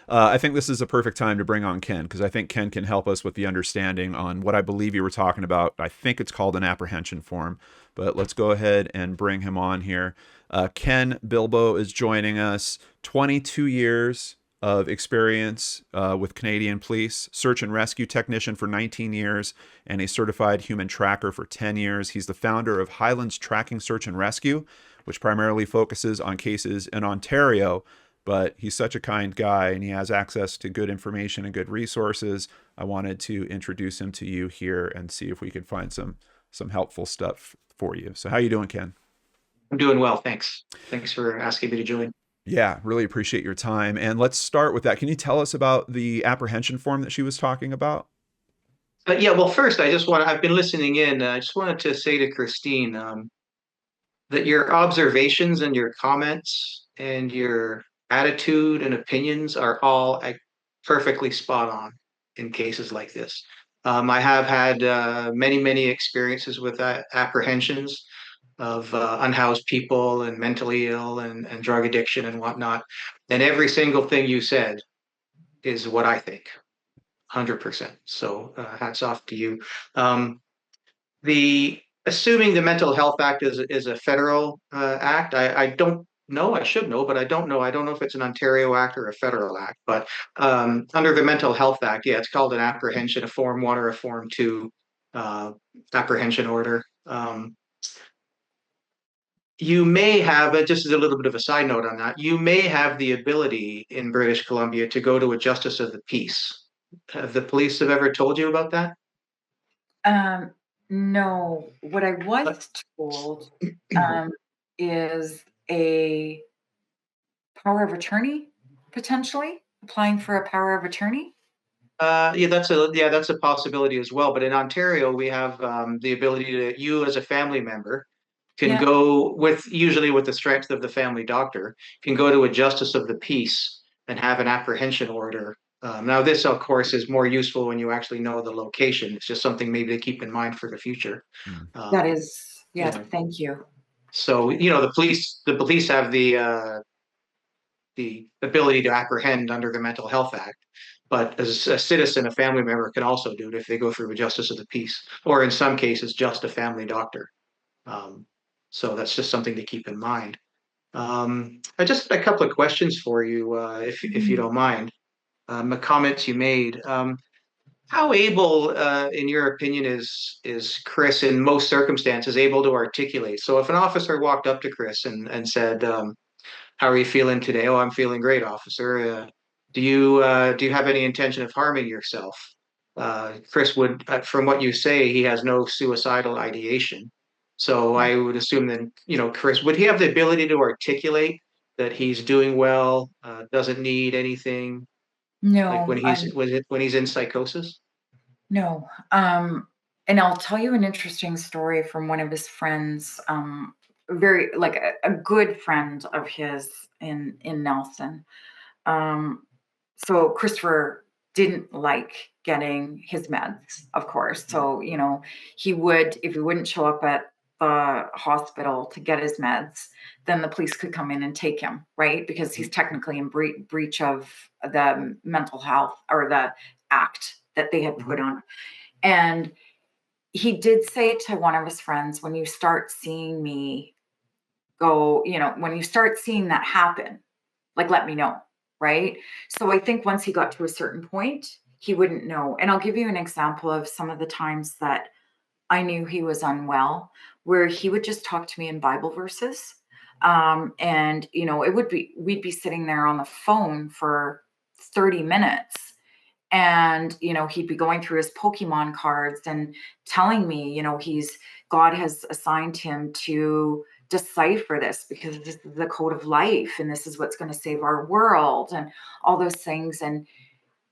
I think this is a perfect time to bring on Ken because I think Ken can help us with the understanding on what I believe you were talking about. I think it's called an apprehension form, but let's go ahead and bring him on here. Ken Bilboe is joining us. 22 years of experience with Canadian police, search and rescue technician for 19 years, and a certified human tracker for 10 years. He's the founder of Highlands Tracking Search and Rescue, which primarily focuses on cases in Ontario, but he's such a kind guy and he has access to good information and good resources. I wanted to introduce him to you here and see if we could find some helpful stuff for you. So how you doing, Ken?
I'm doing well, thanks. Thanks for asking me to join.
Yeah, really appreciate your time. And let's start with that. Can you tell us about the apprehension form that she was talking about?
Yeah, well, first, I've been listening in. I just wanted to say to Christine that your observations and your comments and your attitude and opinions are all perfectly spot on in cases like this. I have had many, many experiences with apprehensions of unhoused people and mentally ill and drug addiction and whatnot. And every single thing you said is what I think. 100%. So hats off to you. Um, the assuming the Mental Health Act is a federal act. I don't know. I should know, but I don't know. I don't know if it's an Ontario act or a federal act. But under the Mental Health Act, yeah, it's called an apprehension, a Form 1 or a Form 2 uh, apprehension order. You may have, just as a little bit of a side note on that, you may have the ability in British Columbia to go to a justice of the peace. Have the police have ever told you about that?
Um, no, what I
Uh,
was told, um, is a power of attorney, potentially applying for a power of attorney.
yeah, that's a possibility as well. But in Ontario, we have the ability to you as a family member can
Yeah.
go with usually with the strength of the family doctor can go to a justice of the peace and have an apprehension order. Now, this of course is more useful when you actually know the location. It's just something maybe to keep in mind for the future.
Mm.
That
Um,
is, yes,
yeah.
thank you.
So the police have the ability to apprehend under the Mental Health Act. But as a citizen, a family member can also do it if they go through a justice of the peace, or in some cases, just a family doctor. Um, so that's just something to keep in mind. I just a couple of questions for you, if you
Mhm.
don't mind. The comments you made. How able, in your opinion, is Chris in most circumstances able to articulate? So if an officer walked up to Chris and said, how are you feeling today? Oh, I'm feeling great, officer. Do you have any intention of harming yourself? Chris would, from what you say, he has no suicidal ideation. So
Yeah.
I would assume that, Chris, would he have the ability to articulate that he's doing well, doesn't need anything, like when
No,
he's in psychosis?
no. And I'll tell you an interesting story from one of his friends, very like a good friend of his in Nelson. Um, so Christopher didn't like getting his meds, of course. So, he would, if he wouldn't show up at the hospital to get his meds, then the police could come in and take him, right? Because he's technically in breach of the mental health or the act that they had put on. And he did say to one of his friends, when you start seeing me go, when you start seeing that happen, like, let me know, right? So I think once he got to a certain point, he wouldn't know. And I'll give you an example of some of the times that I knew he was unwell, where he would just talk to me in Bible verses. And, we'd be sitting there on the phone for 30 minutes. And, he'd be going through his Pokemon cards and telling me, God has assigned him to decipher this because this is the code of life and this is what's going to save our world and all those things. And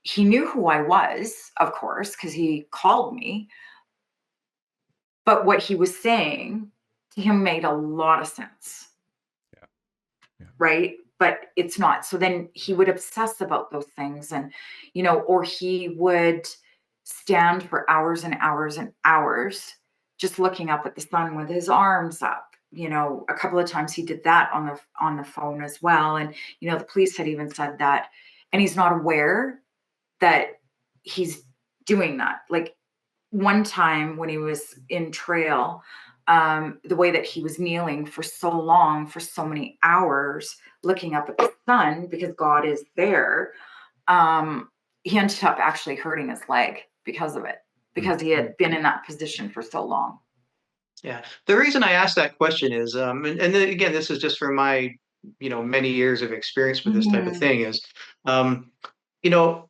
he knew who I was, of course, because he called me. But what he was saying to him made a lot of sense,
Yeah. Yeah.
right? But it's not. So then he would obsess about those things and, or he would stand for hours and hours and hours just looking up at the sun with his arms up. A couple of times he did that on the phone as well. And, the police had even said that, and he's not aware that he's doing that. Like, one time when he was in trail, the way that he was kneeling for so long, for so many hours, looking up at the sun because God is there, he ended up actually hurting his leg because of it, because he had been in that position for so long.
Yeah. The reason I asked that question is, and then again, this is just from my, many years of experience with this type of
Mhm.
thing is, um, you know,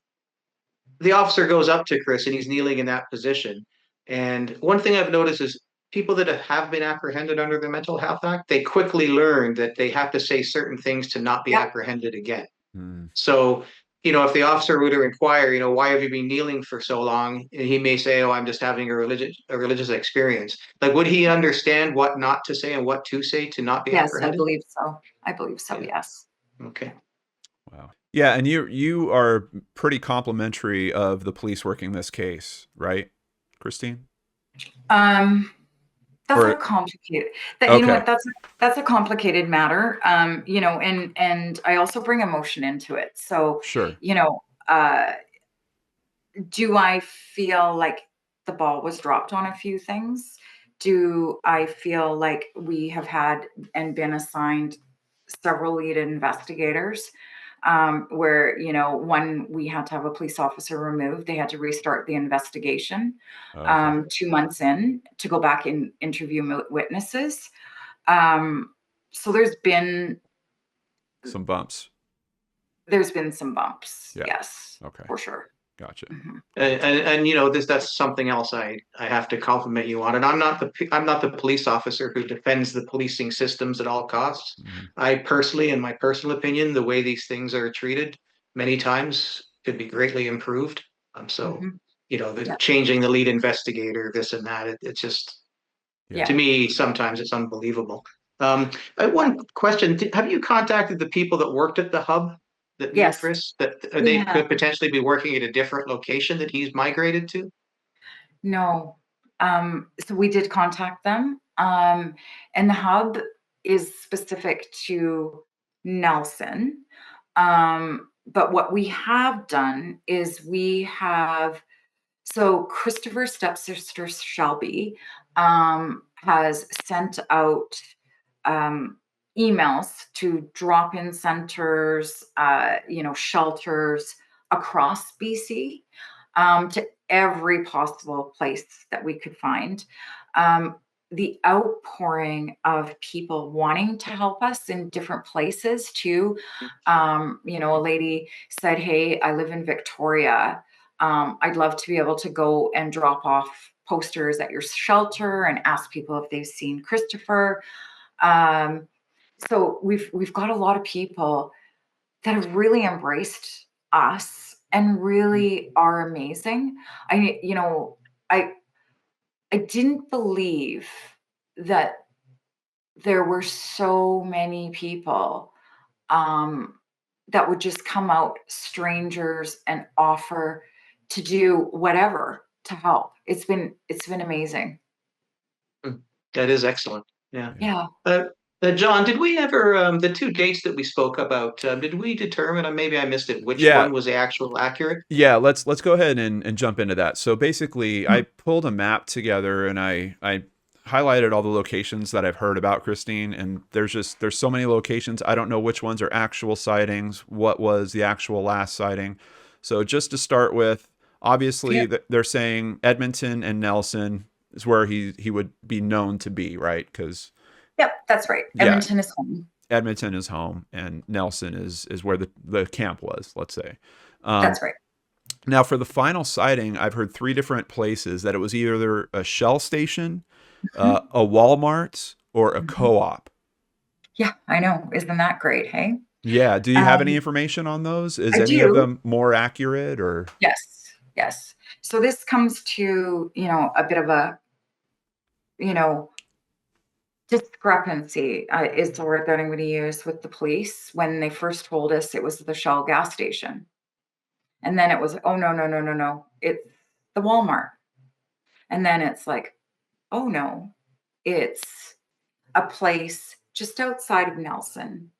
the officer goes up to Chris and he's kneeling in that position. And one thing I've noticed is people that have been apprehended under the Mental Health Act, they quickly learn that they have to say certain things to not be
Yep.
apprehended again.
Mm.
So, if the officer were to inquire, why have you been kneeling for so long? He may say, "Oh, I'm just having a religious experience." Like, would he understand what not to say and what to say to not be
Yes, I
apprehended?
believe so. I believe so.
Yeah.
Yes.
Okay.
Wow. Yeah, and you are pretty complimentary of the police working this case, right, Christine?
Um, That's
Or
not complicated. That you know
okay,
what? That's a complicated matter. And I also bring emotion into it. So,
sure.
you know, uh, do I feel like the ball was dropped on a few things? Do I feel like we have had and been assigned several lead investigators? Where, one, we had to have a police officer removed. They had to restart the investigation
Okay.
2 months in to go back and interview witnesses. Um, so
Some bumps.
there's been some bumps.
Yeah.
Yes,
Okay.
for sure.
Gotcha.
Mhm.
Gotcha.
And that's something else I have to compliment you on. And I'm not the police officer who defends the policing systems at all costs.
Mhm.
I personally, in my personal opinion, the way these things are treated many times could be greatly improved. So,
Mhm.
the
Yeah.
changing the lead investigator, this and that, it's just,
Yeah.
to
Yeah.
me, sometimes it's unbelievable. I have
Yeah.
one question. Have you contacted the people that worked at the hub that knew
Yes,
Chris, that
we
they
have.
could potentially be working at a different location that he's migrated to?
No. So we did contact them. And the hub is specific to Nelson. But what we have done is so Christopher's stepsister Shelby has sent out um, emails to drop-in centers, shelters across BC, to every possible place that we could find. Um, the outpouring of people wanting to help us in different places too. A lady said, "Hey, I live in Victoria. I'd love to be able to go and drop off posters at your shelter and ask people if they've seen Christopher." Um, so we've got a lot of people that have really embraced us and really are amazing. I you know I I didn't believe that there were so many people um, that would just come out, strangers, and offer to do whatever to help. It's been amazing.
That is excellent. Yeah.
Yeah.
Yeah.
John, did we ever the two dates that we spoke about? Did we determine? Maybe I missed it. Which
Yeah.
one was the actual accurate?
Yeah, let's go ahead and jump into that. So basically, I
Mm.
pulled a map together and I highlighted all the locations that I've heard about Christine, and there's so many locations. I don't know which ones are actual sightings, what was the actual last sighting. So just to start with, obviously
Yep.
they're saying Edmonton and Nelson is where he would be known to be, right? Because
Yep, that's right.
yeah,
Edmonton is home.
Edmonton is home and Nelson is where the camp was, let's say. Um,
That's right.
Now, for the final sighting, I've heard three different places that it was either a Shell station,
Mhm.
a Walmart, or a
Mhm.
co-op.
Yeah, I know. Isn't that great? Hey,
Yeah. Do you have any
um,
information on those? Is
I
any of
do.
them more accurate or?
Yes, yes. So this comes to, a bit of a, you know, discrepancy, is the word that I'm going to use with the police. When they first told us it was the Shell gas station, and then it was, oh no, no, no, no, no, it's the Walmart, and then it's like, oh no, it's a place just outside of Nelson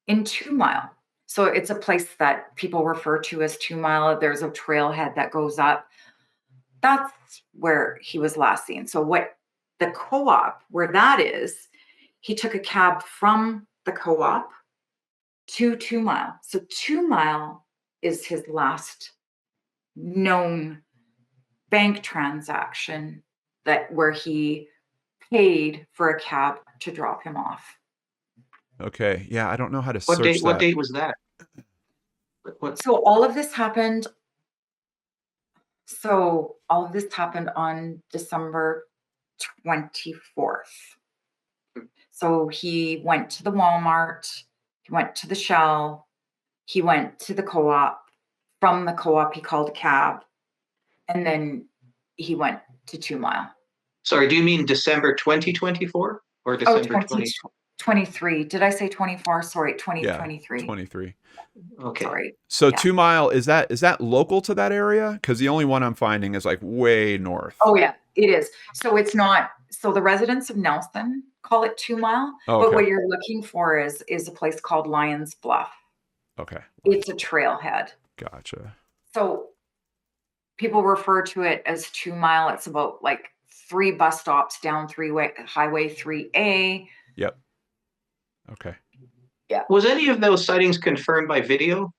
in 2 Mile. So it's a place that people refer to as 2 Mile. There's a trailhead that goes up. That's where he was last seen. So what the co-op, where that is, he took a cab from the co-op to 2 Mile. So 2 Mile is his last known bank transaction that where he paid for a cab to drop him off.
Okay. Yeah, I don't know how to
What
search
date? What
that.
date was that? What?
So all of this happened. So all of this happened on December 24th. So he went to the Walmart, he went to the Shell, he went to the co-op. From the co-op, he called a cab, and then he went to 2 Mile.
Sorry, do you mean December 2024 or
Oh,
December 20?
2023. Did I say 24? Sorry,
Yeah,
2023.
23.
Okay.
Sorry.
So
Yeah.
2 Mile, is that local to that area? Because the only one I'm finding is like way north.
Oh, yeah, it is. So it's not, so the residents of Nelson call it 2 Mile,
Oh,
but
okay.
what you're looking for is a place called Lions Bluff.
Okay.
It's a trailhead.
Gotcha.
So people refer to it as 2 Mile. It's about like 3 bus stops down Highway 3A.
Yep. Okay.
Yeah.
Was any of those sightings confirmed by video,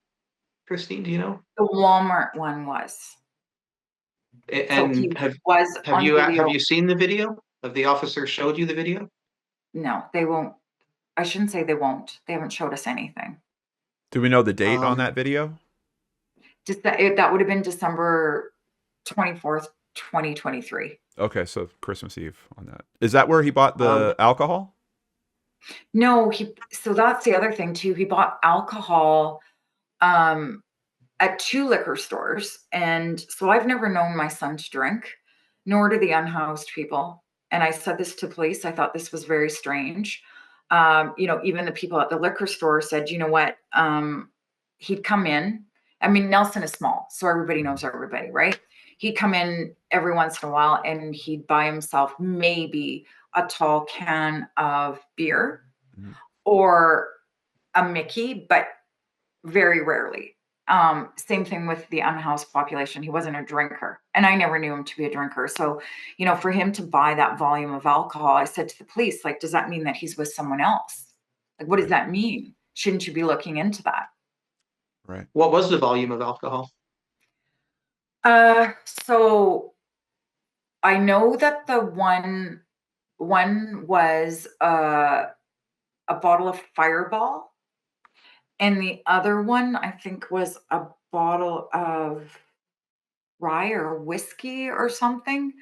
Christine? Do you know?
The Walmart one was. So he
And
was on
have
video.
you seen the video? Have the officer showed you the video?
No, they won't. I shouldn't say they won't. They haven't showed us anything.
Do we know the date on
Um,
that video?
Just that would have been December 24th, 2023.
Okay, so Christmas Eve on that. Is that where he bought the alcohol?
No, so that's the other thing too. He bought alcohol um at 2 liquor stores. And so I've never known my son to drink, nor do the unhoused people. And I said this to police. I thought this was very strange. Even the people at the liquor store said, you know what? He'd come in. I mean, Nelson is small, so everybody knows everybody, right? He'd come in every once in a while and he'd buy himself maybe a tall can of beer
Mhm.
or a Mickey, but very rarely. Same thing with the unhoused population. He wasn't a drinker, and I never knew him to be a drinker. So, for him to buy that volume of alcohol, I said to the police, like, does that mean that he's with someone else? Like, what does
Right.
that mean? Shouldn't you be looking into that?
Right.
what was the volume of alcohol?
So I know that the one was a bottle of Fireball, and the other one I think was a bottle of rye or whiskey or something.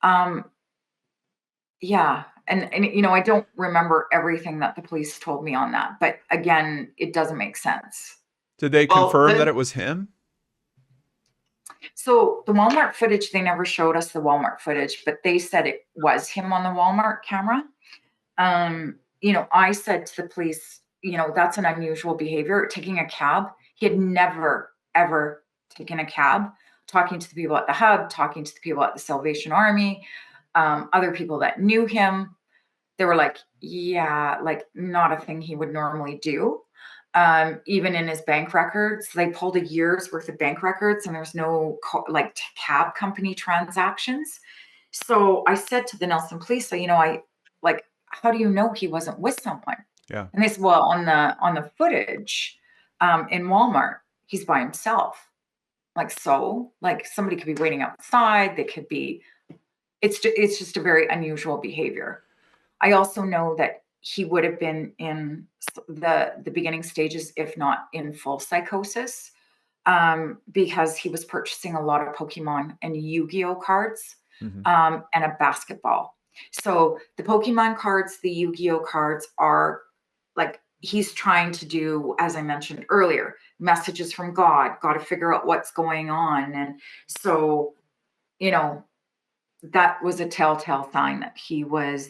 Um, yeah, and I don't remember everything that the police told me on that, but again, it doesn't make sense.
Did they
Well,
confirm that
then
it was him?
So the Walmart footage, they never showed us the Walmart footage, but they said it was him on the Walmart camera. I said to the police, that's an unusual behavior. Taking a cab, he had never, ever taken a cab. Talking to the people at the hub, talking to the people at the Salvation Army, other people that knew him, they were like, yeah, like not a thing he would normally do. Even in his bank records, they pulled a year's worth of bank records and there's no like cab company transactions. So I said to the Nelson police, so, how do you know he wasn't with someone?
Yeah.
And they said, well, on the footage in Walmart, he's by himself. Like somebody could be waiting outside. They could be, it's just a very unusual behavior. I also know that he would have been in the beginning stages, if not in full psychosis, because he was purchasing a lot of Pokemon and Yu-Gi-Oh cards, and a basketball. So the Pokemon cards, the Yu-Gi-Oh cards are like he's trying to do, as I mentioned earlier, messages from God, got to figure out what's going on. And so, that was a telltale sign that he was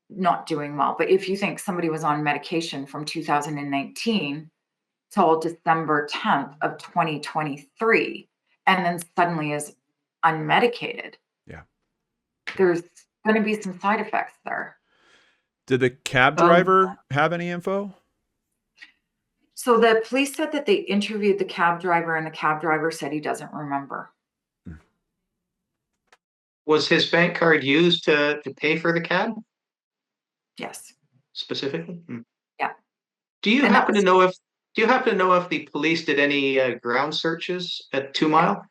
not doing well. But if you think somebody was on medication from 2019 till December 10th of 2023, and then suddenly is unmedicated,
Yeah.
there's going to be some side effects there.
Did the cab driver have any info?
So the police said that they interviewed the cab driver and the cab driver said he doesn't remember.
Was his bank card used to pay for the cab
Yes.
specifically?
Yeah.
Do you happen to know if the police did any ground searches at 2 Mile?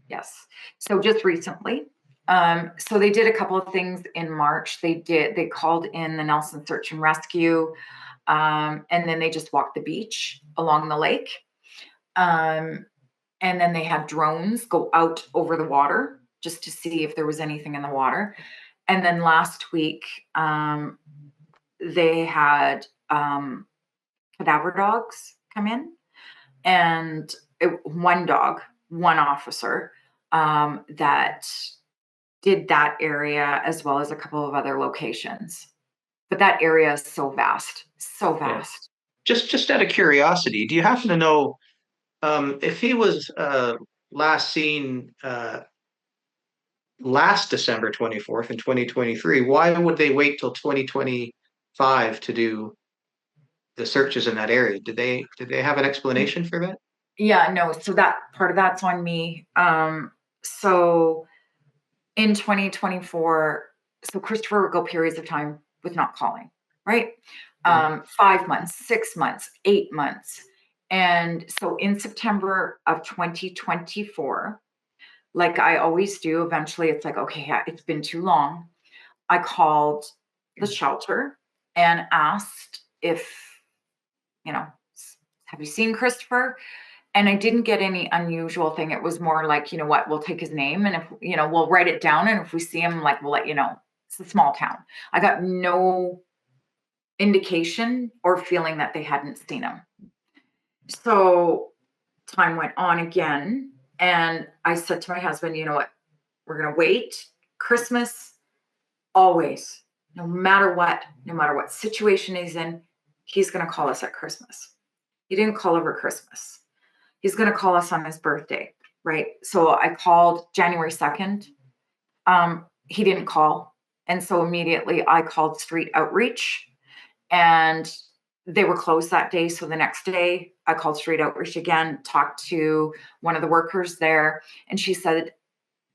Yes. So just recently, so they did a couple of things in March. They called in the Nelson Search and Rescue, and then they just walked the beach along the lake. And then they had drones go out over the water just to see if there was anything in the water. And then last week, they had cadaver dogs come in, and one officer that did that area as well as a couple of other locations. But that area is so vast, so vast.
Yeah. Just out of curiosity, do you happen to know if he was last seen last December 24th in 2023, why would they wait till 2025 to do the searches in that area? Did they have an explanation for that?
Yeah, no, so that part of that's on me. So in 2024, so Christopher would go periods of time with not calling, right? 5 months, 6 months, 8 months. And so in September of 2024, like I always do, eventually it's like, okay, yeah, it's been too long. I called the shelter and asked if, have you seen Christopher? And I didn't get any unusual thing. It was more like, you know what, we'll take his name and if, we'll write it down. And if we see him, like, we'll let you know. It's a small town. I got no indication or feeling that they hadn't seen him. So time went on again. And I said to my husband, you know what, we're going to wait. Christmas, always, no matter what situation he's in, he's going to call us at Christmas. He didn't call over Christmas. He's going to call us on his birthday, right? So I called January 2nd. He didn't call. And so immediately I called street outreach and they were closed that day. So the next day I called street outreach again, talked to one of the workers there. And she said,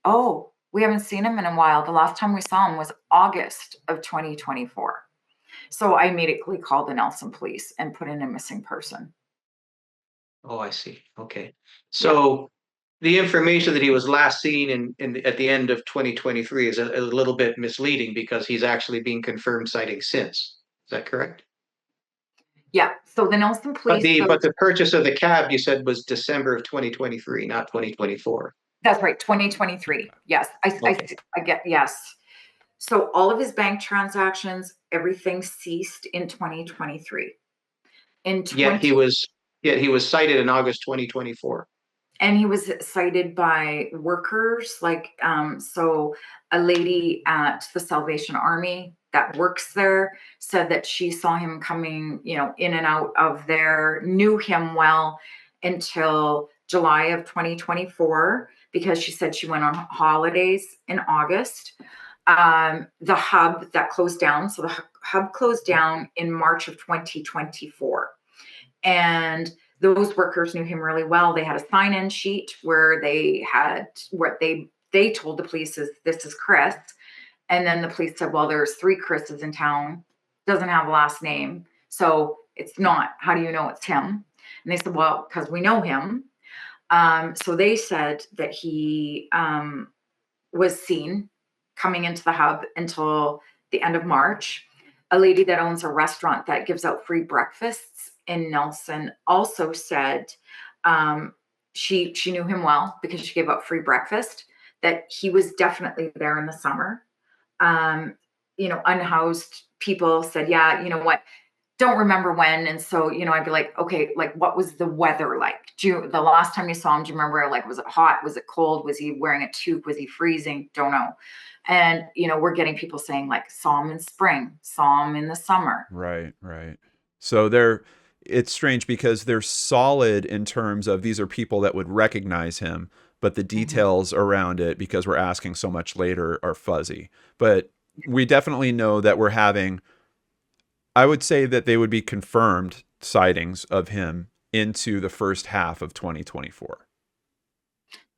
oh, we haven't seen him in a while. The last time we saw him was August of 2024. So I immediately called the Nelson police and put in a missing person.
Oh, I see. Okay. So the information that he was last seen at the end of 2023 is a little bit misleading because he's actually being confirmed sighting since. Is that correct?
Yeah. So the Nelson
But
police.
but the purchase of the cab you said was December of 2023, not 2024.
That's right, 2023. Yes, I get, yes. So all of his bank transactions, everything ceased in 2023.
Yet he was cited in August 2024.
And he was cited by workers, like so a lady at the Salvation Army that works there said that she saw him coming, in and out of there, knew him well until July of 2024, because she said she went on holidays in August. The hub that closed down, so the hub closed down in March of 2024. And those workers knew him really well. They had a sign-in sheet where they had what they told the police is, this is Chris. And then the police said, well, there's 3 Chris's in town, doesn't have a last name, so it's not. How do you know it's him? And they said, well, because we know him. So they said that he was seen coming into the hub until the end of March. A lady that owns a restaurant that gives out free breakfasts in Nelson also said she knew him well because she gave out free breakfast, that he was definitely there in the summer. Unhoused people said, yeah, you know what, don't remember when. And so, I'd be like, okay, like, what was the weather like? The last time you saw him, do you remember, like, was it hot? Was it cold? Was he wearing a toque? Was he freezing? Don't know. And, we're getting people saying, like, saw him in spring, saw him in the summer.
Right. So it's strange because they're solid in terms of these are people that would recognize him, but the details around it, because we're asking so much later, are fuzzy. But we definitely know that we're having, I would say that they would be confirmed sightings of him into the first half of 2024.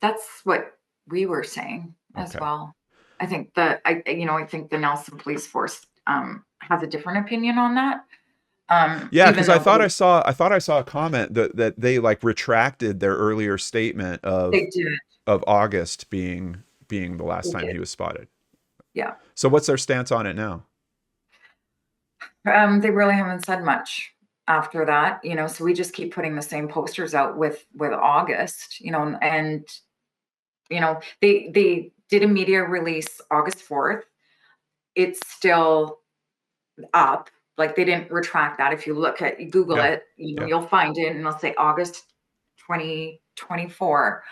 That's what we were saying as
Okay.
well. I think I think the Nelson Police Force has a different opinion on that.
Yeah,
Even
because I
though
thought I saw a comment that they like retracted their earlier statement
they did,
of August being the last
they
time
did,
he was spotted.
yeah.
So what's their stance on it now?
They really haven't said much after that, so we just keep putting the same posters out with August, and they did a media release August 4th. It's still up. Like, they didn't retract that. If you Google
Yeah.
it,
Yeah.
you'll find it, and it'll say August 2024.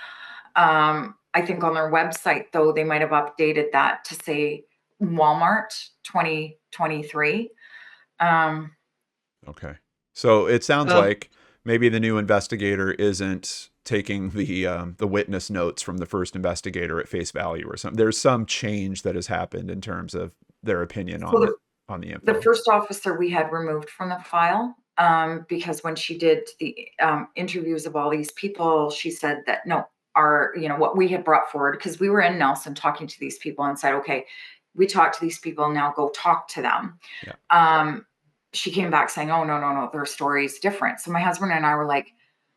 I think on their website, though, they might have updated that to say Walmart 2023.
Okay. So it sounds
Um,
like maybe the new investigator isn't taking the witness notes from the first investigator at face value or something. There's some change that has happened in terms of their opinion
So
on the
the
info.
first officer we had removed from the file, because when she did the interviews of all these people, she said that no, what we had brought forward, because we were in Nelson talking to these people and said, okay, we talked to these people, now go talk to them.
Yeah.
She came back saying, oh, no, their story is different. So my husband and I were like,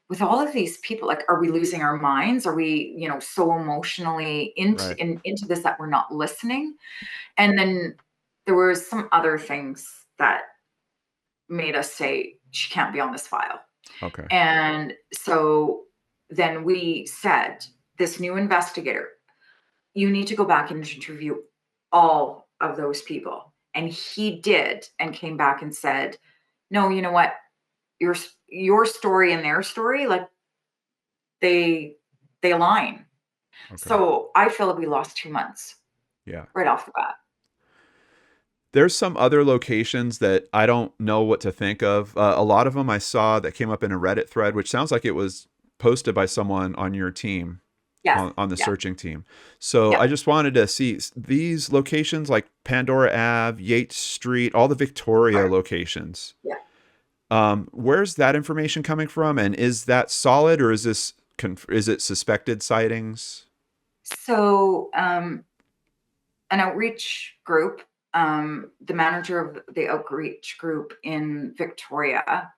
with all of these people, like, are we losing our minds? Are we, so emotionally
Right.
into this that we're not listening? And then there was some other things that made us say she can't be on this file.
Okay.
And so then we said, this new investigator, you need to go back and interview all of those people. And he did, and came back and said, no, you know what? Your story and their story, like, they align.
Okay.
So I feel that we lost 2 months
Yeah.
right off the bat.
There's some other locations that I don't know what to think of. A lot of them I saw that came up in a Reddit thread, which sounds like it was posted by someone on your team,
Yes.
on the
Yeah.
searching team. So
Yeah.
I just wanted to see these locations like Pandora Ave, Yates Street, all the Victoria locations.
Yeah.
Where's that information coming from? And is that solid, or is it suspected sightings?
So, an outreach group, the manager of the outreach group in Victoria,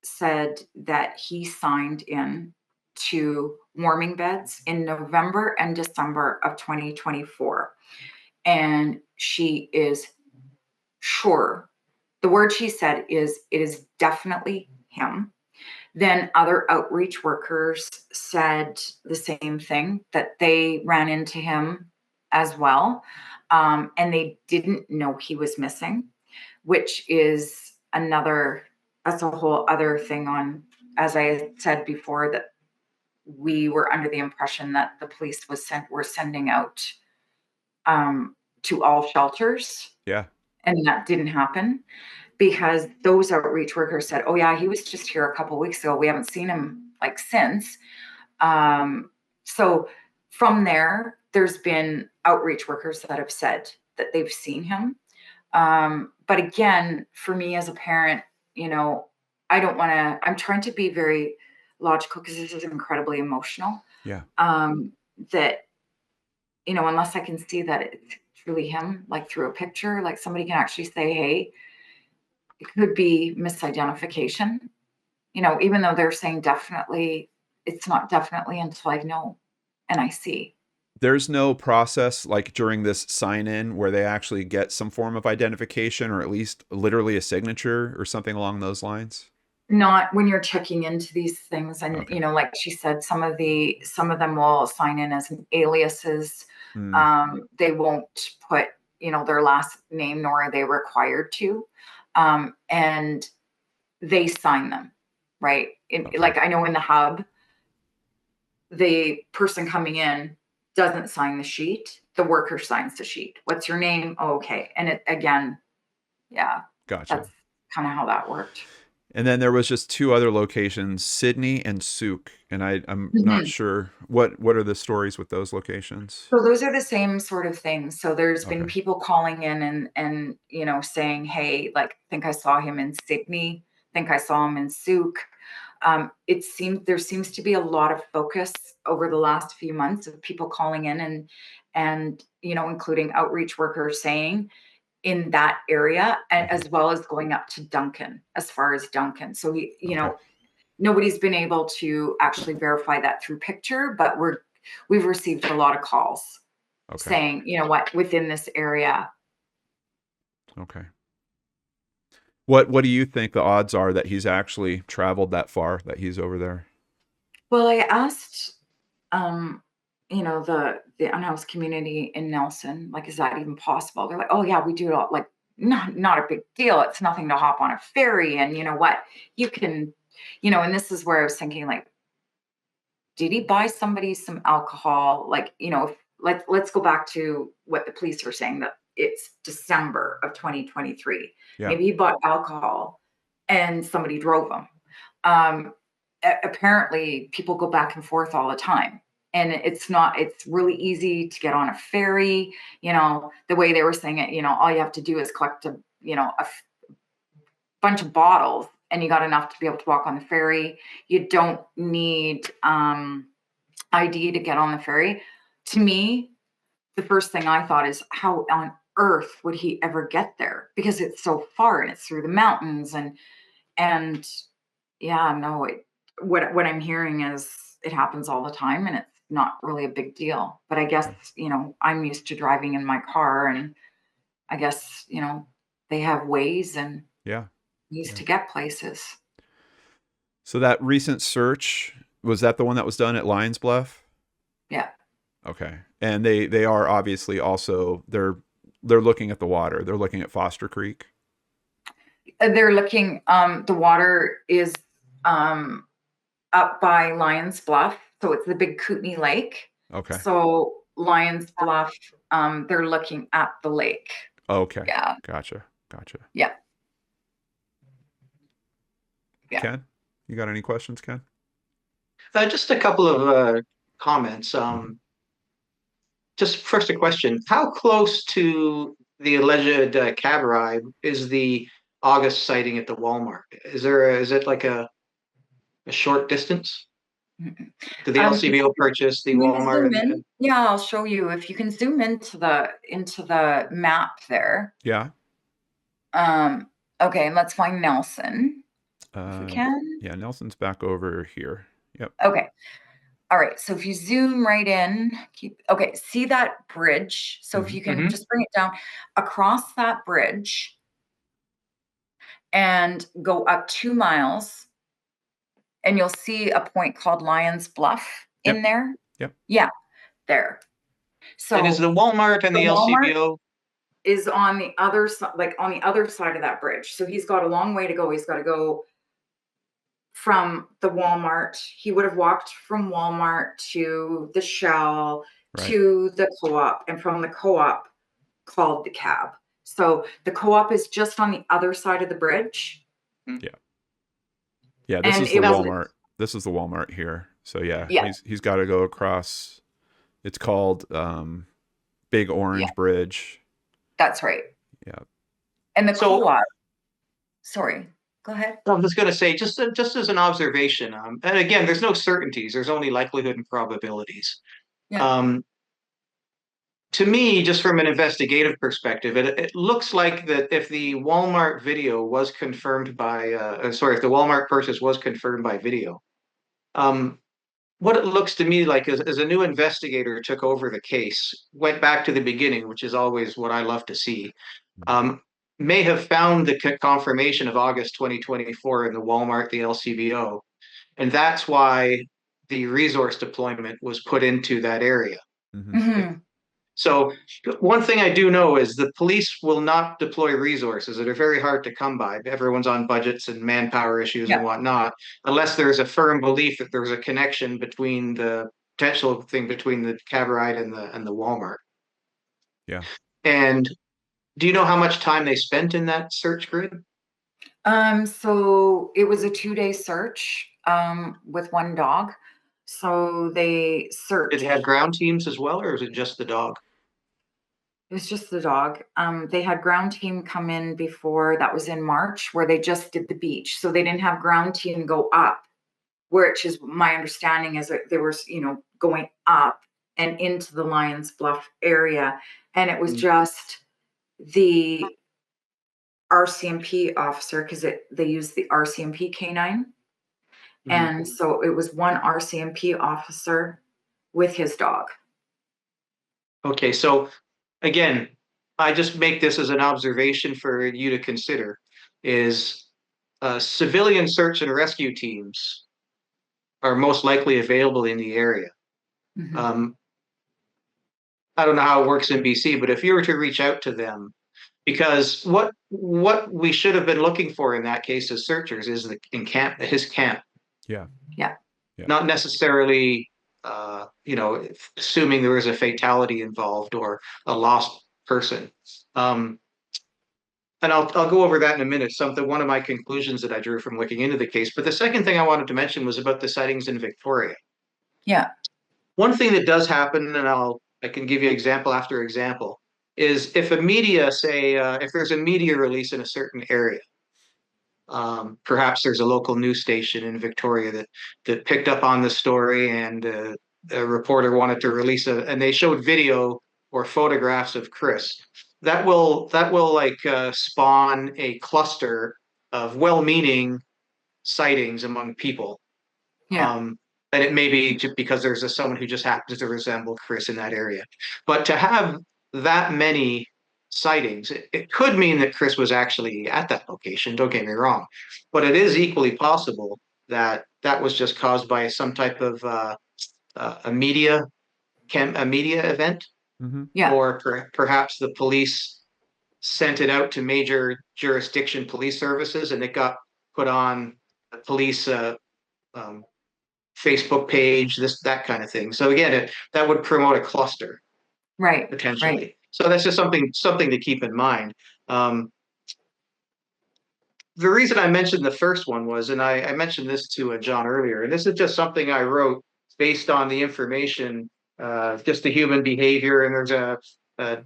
said that he signed in to warming beds in November and December of 2024. And she is sure. The word she said is, it is definitely him. Then other outreach workers said the same thing, that they ran into him as well. And they didn't know he was missing, which is that's a whole other thing on, as I said before, that we were under the impression that the police were sending out to all shelters,
Yeah.
and that didn't happen because those outreach workers said, "Oh yeah, he was just here a couple weeks ago. We haven't seen him like since." So from there, there's been outreach workers that have said that they've seen him. But again, for me as a parent, I don't want to, I'm trying to be very logical because this is incredibly emotional.
Yeah.
Um, that, unless I can see that it's truly him, like through a picture, like somebody can actually say, hey, it could be misidentification, even though they're saying definitely, it's not definitely until I know and I see.
There's no process like during this sign in where they actually get some form of identification or at least literally a signature or something along those lines.
Not when you're checking into these things, and
Okay.
like she said, some of them will sign in as aliases.
Mm,
They won't put their last name, nor are they required to, and they sign them, right?
okay.
Like I know in the hub, the person coming in doesn't sign the sheet. The worker signs the sheet. What's your name? Oh, okay. And it again, yeah,
Gotcha.
that's kind of how that worked.
And then there was just two other locations, Sydney and Souk, and I'm not
Mhm.
sure what are the stories with those locations.
So those are the same sort of things. So there's been
Okay.
people calling in and saying, "Hey, like, think I saw him in Sydney. Think I saw him in Souk." There seems to be a lot of focus over the last few months of people calling in and including outreach workers saying in that area,
Mhm.
as well as going up to Duncan, as far as Duncan. So
Okay.
nobody's been able to actually verify that through picture, but we've received a lot of calls
Okay.
saying, you know what, within this area.
Okay. What do you think the odds are that he's actually traveled that far, that he's over there?
Well, I asked, um, the unhoused community in Nelson, like, is that even possible? They're like, oh yeah, we do it all. Like, not a big deal. It's nothing to hop on a ferry, and you know what, you can, and this is where I was thinking, like, did he buy somebody some alcohol? Like, let's go back to what the police were saying that it's December of 2023.
Yeah.
Maybe he bought alcohol and somebody drove him. Apparently, people go back and forth all the time. And it's really easy to get on a ferry. The way they were saying it, all you have to do is collect a bunch of bottles and you got enough to be able to walk on the ferry. You don't need ID to get on the ferry. To me, the first thing I thought is how on earth would he ever get there? Because it's so far and it's through the mountains and yeah, no, what I'm hearing is it happens all the time and it's not really a big deal. But I guess,
Okay.
I'm used to driving in my car and I guess, they have ways and
Yeah.
ways
Yeah.
to get places.
So that recent search, was that the one that was done at Lions Bluff?
Yeah.
Okay. And they are obviously also they're looking at the water. They're looking at Foster Creek.
They're looking, the water is um up by Lions Bluff, so it's the big Kootenai Lake.
Okay.
So Lions Bluff, they're looking at the lake.
Okay.
Yeah,
Gotcha. Gotcha.
yeah, yeah.
Ken, you got any questions, Ken?
Just a couple of comments.
Mhm.
Just first a question. How close to the alleged cab ride is the August sighting at the Walmart? Is it like a short distance?
Mm-mm.
Did the
Can
LCBO purchase the
you
Walmart
zoom in? Yeah, I'll show you. If you can zoom into the map there.
Yeah.
Um, okay, and let's find Nelson if we
Uh,
can.
yeah. Nelson's back over here. Yep.
Okay. All right. So if you zoom right in, see that bridge. So if
Hmm.
you can
Mm-hmm.
just bring it down across that bridge and go up 2 miles, and you'll see a point called Lions Bluff in
Yep.
there.
Yep.
Yeah, there.
And is
So
the Walmart and
the
the
Walmart
LCBO?
is on the other side, like on the other side of that bridge. So he's got a long way to go. He's got to go from the Walmart. He would have walked from Walmart to the Shell
Right.
to the co-op, and from the co-op called the cab. So the co-op is just on the other side of the bridge.
Yeah, this
And
is the
it was,
Walmart. This is the Walmart here. So yeah,
yeah,
he's got to go across. It's called Big
yeah,
Orange Bridge.
that's right.
Yeah.
And the
So
co-op, sorry, go ahead.
I was going to say, just as an observation, and again, there's no certainties. There's only likelihood and probabilities.
Yeah.
To me, just from an investigative perspective, it looks like that if the Walmart video was confirmed by, sorry, if the Walmart purchase was confirmed by video, um, what it looks to me like is, as a new investigator took over the case, went back to the beginning, which is always what I love to see, um, may have found the confirmation of August 2024 in the Walmart, the LCBO, and that's why the resource deployment was put into that area.
Mm-hmm.
So one thing I do know is the police will not deploy resources that are very hard to come by. Everyone's on budgets and manpower issues and
Yeah.
whatnot, unless there's a firm belief that there's a connection between the potential thing between the cab ride and the Walmart.
Yeah.
And do you know how much time they spent in that search grid?
So it was a 2-day search, with one dog. So they
Did
searched.
they have ground teams as well, or is it just the dog?
It was just the dog. They had ground team come in before, that was in March, where they just did the beach. So they didn't have ground team go up, which is my understanding is that there was, going up and into the Lions Bluff area. And it was just the RCMP officer, because they used the RCMP canine. And so it was one RCMP officer with his dog.
Okay, so again, I just make this as an observation for you to consider is civilian search and rescue teams are most likely available in the area.
Mhm.
I don't know how it works in BC, but if you were to reach out to them, because what we should have been looking for in that case as searchers is his camp,
Yeah.
Yeah.
not necessarily assuming there was a fatality involved or a lost person. Um, and I'll go over that in a minute. One of my conclusions that I drew from looking into the case. But the second thing I wanted to mention was about the sightings in Victoria.
Yeah.
One thing that does happen, and I can give you example after example, is if a media say if there's a media release in a certain area, perhaps there's a local news station in Victoria that picked up on the story, and a reporter wanted to release and they showed video or photographs of Chris. That will like spawn a cluster of well-meaning sightings among people.
Yeah.
And it may be just because there's someone who just happens to resemble Chris in that area. But to have that many sightings, it could mean that Chris was actually at that location. Don't get me wrong, but it is equally possible that that was just caused by some type of a media event,
Mm-hmm.
Yeah.
or perhaps the police sent it out to major jurisdiction police services, and it got put on the police um, Facebook page, that kind of thing. So again, that would promote a cluster
Right.
potentially. So that's just something to keep in mind. Um, the reason I mentioned the first one was, and I mentioned this to John earlier, and this is just something I wrote based on the information, just the human behavior. And there's a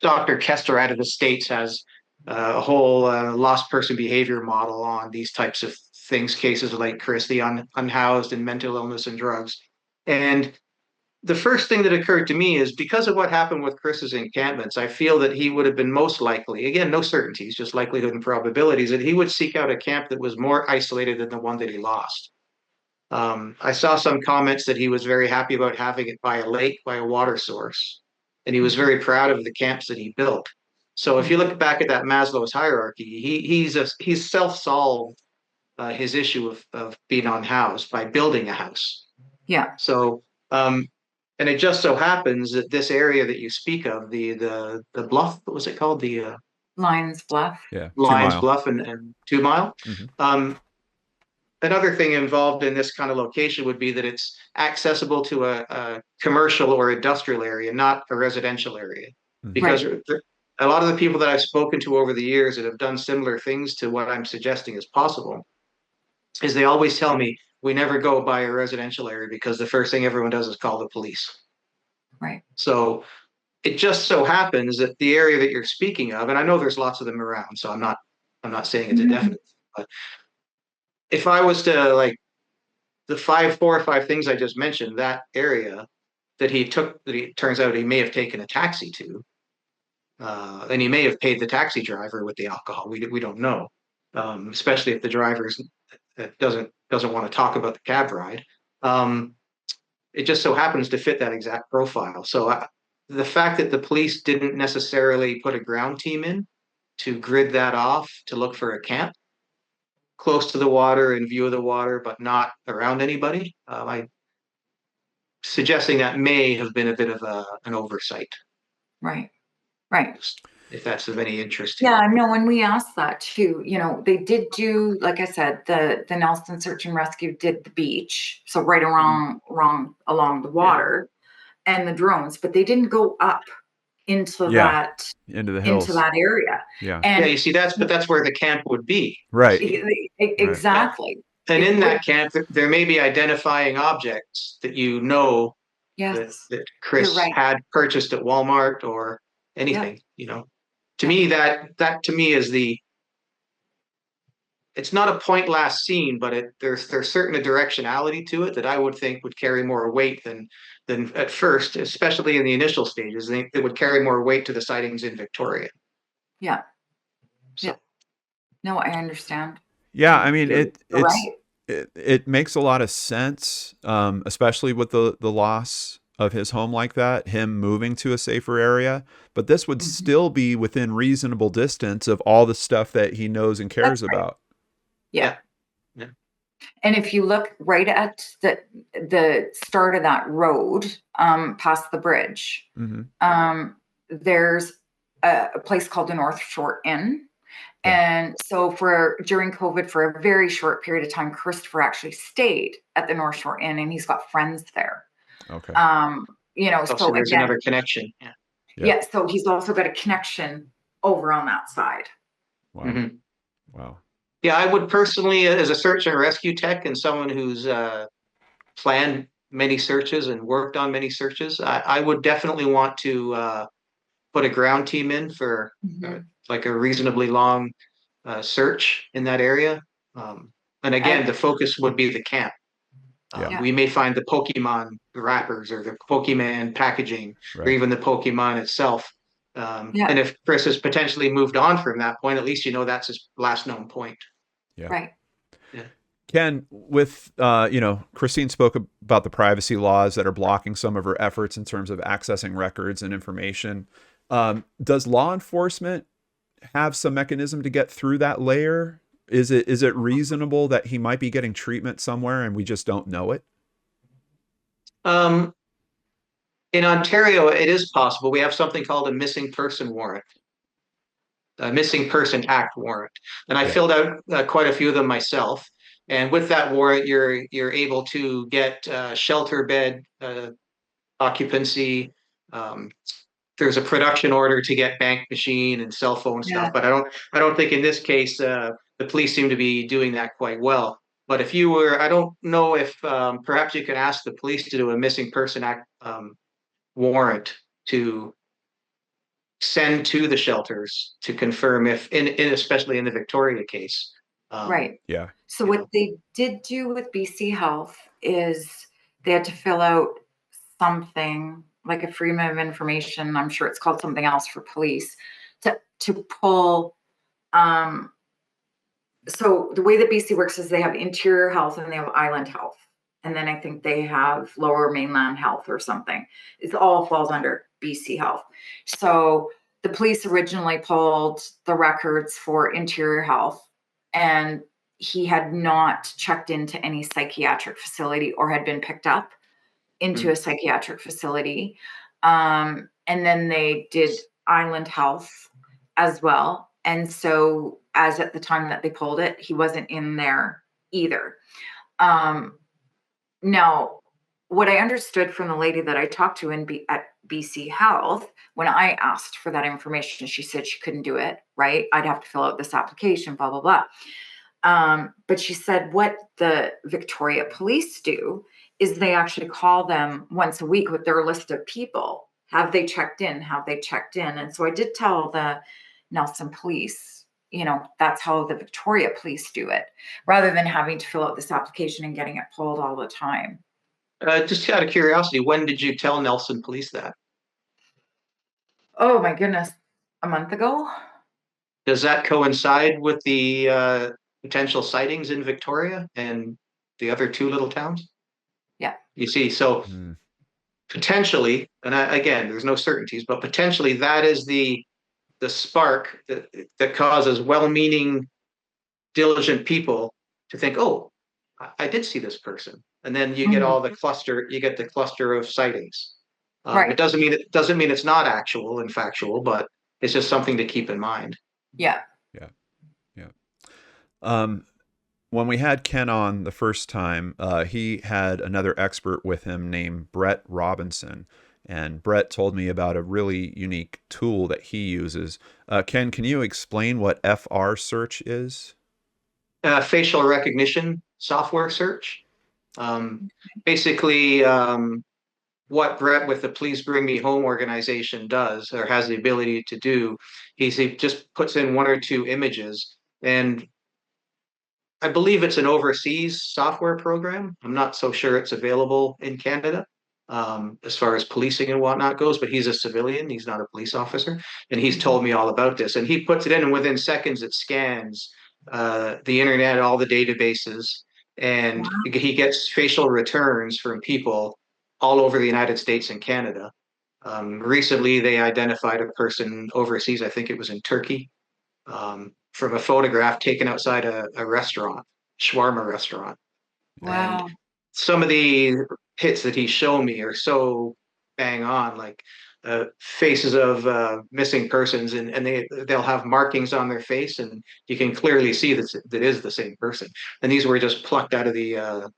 Dr. Kester out of the States has a whole lost person behavior model on these types of things, cases like Chris, the unhoused and mental illness and drugs. And the first thing that occurred to me is because of what happened with Chris's encampments, I feel that he would have been most likely, again, no certainties, just likelihood and probabilities, that he would seek out a camp that was more isolated than the one that he lost. I saw some comments that he was very happy about having it by a lake, by a water source, and he was very proud of the camps that he built. So if you look back at that Maslow's hierarchy, he's self-solved his issue of being unhoused by building a house.
Yeah.
So and it just so happens that this area that you speak of, the bluff, what was it called? The
Lions Bluff.
Yeah.
Lions
2 Mile.
Bluff and 2 Mile.
Mm-hmm.
Another thing involved in this kind of location would be that it's accessible to a commercial or industrial area, not a residential area.
Mm-hmm.
Because
Right.
a lot of the people that I've spoken to over the years that have done similar things to what I'm suggesting is possible is they always tell me we never go by a residential area because the first thing everyone does is call the police.
Right.
So it just so happens that the area that you're speaking of, and I know there's lots of them around, so I'm not saying it's a
Mhm.
definite, but if I was to like the 4 or 5 things I just mentioned, that area that he turns out he may have taken a taxi to, and he may have paid the taxi driver with the alcohol. We don't know, especially if the driver doesn't want to talk about the cab ride. Um, it just so happens to fit that exact profile. So the fact that the police didn't necessarily put a ground team in to grid that off to look for a camp close to the water, in view of the water, but not around anybody, I suggesting that may have been a bit of an oversight.
Right. Right.
If that's of any interest to you.
Yeah, no, when we asked that too, they did do, like I said, the Nelson Search and Rescue did the beach, so right along the water, and the drones, but they didn't go up into
Yeah.
that
Into the hills.
area.
Yeah.
Yeah,
And
you see, that's where the camp would be.
Right.
exactly.
And
It
in
would,
that camp, there may be identifying objects that
yes,
that
you're
Chris
right.
had purchased at Walmart or
Yeah,
anything. To
yeah,
me, that to me is it's not a point last seen, but there's certain directionality to it that I would think would carry more weight than at first, especially in the initial stages. It would carry more weight to the sightings in Victoria.
yeah, yeah.
So
No, I understand.
Yeah, I mean
You're right.
it makes a lot of sense, especially with the loss of his home like that, him moving to a safer area. But this would
Mhm.
still be within reasonable distance of all the stuff that he knows and
That's
cares
right.
about.
Yeah.
yeah, yeah,
And if you look right at the start of that road, past the bridge,
Hmm.
there's a place called the North Shore Inn.
Okay.
And so during COVID, for a very short period of time, Christopher actually stayed at the North Shore Inn and he's got friends there.
Okay.
Um,
oh, so
so
there's
again,
another connection. Yeah.
Yeah.
yeah, so he's also got a connection over on that side.
Wow.
Mhm.
Wow.
Yeah, I would personally, as a search and rescue tech and someone who's planned many searches and worked on many searches, I would definitely want to put a ground team in for
Mhm.
like a reasonably long search in that area. Um, and again,
I,
the focus would be the camp.
Yeah.
yeah,
We may find the Pokemon wrappers or the Pokemon packaging or
Right.
even the Pokemon itself.
yeah,
And if Chris has potentially moved on from that point, at least that's his last known point.
Yeah.
right.
Yeah.
Ken, with Christine spoke about the privacy laws that are blocking some of her efforts in terms of accessing records and information. Does law enforcement have some mechanism to get through that layer? Is it reasonable that he might be getting treatment somewhere and we just don't know it?
Um, in Ontario, it is possible. We have something called a missing person warrant, a missing person act warrant, and I
Yeah.
filled out quite a few of them myself. And with that warrant, you're able to get shelter bed occupancy. Um, there's a production order to get bank machine and cell phone
Yeah.
stuff, but I don't think in this case the police seem to be doing that quite well. But if you were, I don't know if perhaps you could ask the police to do a missing person act warrant to send to the shelters to confirm if in especially in the Victoria case. Um,
Right.
Yeah.
So
you
what
know,
they did do with BC Health is they had to fill out something like a freedom of information. I'm sure it's called something else for police to pull. Um, so the way that BC works is they have interior health and they have island health. And then I think they have lower mainland health or something. It all falls under BC Health. So the police originally pulled the records for interior health, and he had not checked into any psychiatric facility or had been picked up into a psychiatric facility. And then they did island health as well. And so, as at the time that they pulled it, he wasn't in there either. Um, Now, what I understood from the lady that I talked to at BC Health, when I asked for that information, she said she couldn't do it, right? I'd have to fill out this application, blah, blah, blah. But she said what the Victoria Police do is they actually call them once a week with their list of people. Have they checked in? Have they checked in? And so I did tell the Nelson Police, that's how the Victoria Police do it, rather than having to fill out this application and getting it pulled all the time.
Just out of curiosity, when did you tell Nelson Police that?
Oh my goodness, a month ago?
Does that coincide with the potential sightings in Victoria and the other two little towns?
Yeah.
You see, so
Mm.
potentially, and again, there's no certainties, but potentially that is the spark that causes well-meaning, diligent people to think, oh, I did see this person. And then you get
Mhm.
all the cluster, you get the cluster of sightings.
Right.
It doesn't mean it's not actual and factual, but it's just something to keep in mind.
Yeah.
Yeah. Yeah. Um, when we had Ken on the first time, he had another expert with him named Brett Robinson. And Brett told me about a really unique tool that he uses. Ken, can you explain what FR search is?
Facial recognition software search. Basically, what Brett with the Please Bring Me Home organization does or has the ability to do, he just puts in one or two images. And I believe it's an overseas software program. I'm not so sure it's available in Canada as far as policing and whatnot goes, but he's a civilian. He's not a police officer. And he's
Mhm.
told me all about this. And he puts it in, and within seconds, it scans the internet, all the databases, and
Wow.
he gets facial returns from people all over the United States and Canada. Recently, they identified a person overseas, I think it was in Turkey, from a photograph taken outside a restaurant, shawarma restaurant. And
Wow.
some of the hits that he's shown me are so bang on, like faces of missing persons, and they'll have markings on their face, and you can clearly see that is the same person. And these were just plucked out of the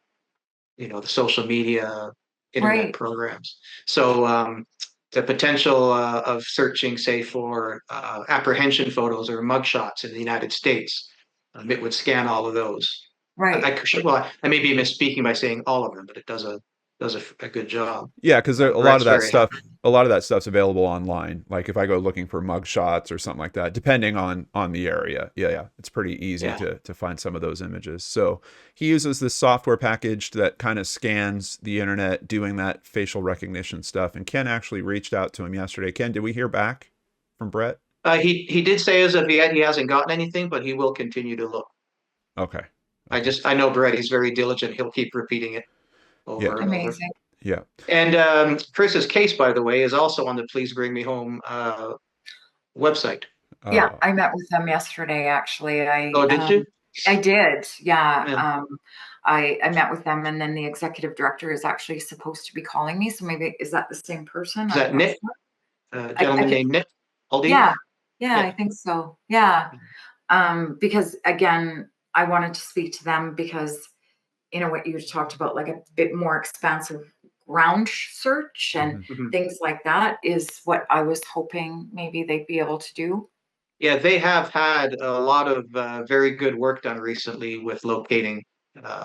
social media internet
Right.
programs. So the potential of searching, say, for apprehension photos or mugshots in the United States, it would scan all of those.
Right.
Well, I may be misspeaking by saying all of them, but it does a good job.
Yeah, because a lot
Brett's
of that
very
stuff,
happy.
a lot of that stuff's available online. Like if I go looking for mug shots or something like that, depending on the area. Yeah, yeah, it's pretty easy
Yeah.
to find some of those images. So he uses this software package that kind of scans the internet, doing that facial recognition stuff. And Ken actually reached out to him yesterday. Ken, did we hear back from Brett?
He did say as of yet he hasn't gotten anything, but he will continue to look.
Okay,
I
okay,
just I know Brett. He's very diligent. He'll keep repeating it
yeah,
over and over.
Amazing.
yeah.
And Chris's case, by the way, is also on the Please Bring Me Home website.
Yeah,
Oh,
I met with them yesterday, actually.
Oh, did you?
I did. Yeah.
Yeah.
I met with them, and then the executive director is actually supposed to be calling me. So maybe is that the same person?
Is
I'm
that
not
Nick?
sure.
A
I
gentleman
could,
named Nick Aldi?
yeah, yeah, I
Yeah.
think so. Yeah. Because again, I wanted to speak to them because what you talked about, like a bit more expansive ground search and
mhm.
Mhm.
things like that is what I was hoping maybe they'd be able to do.
Yeah, they have had a lot of very good work done recently with locating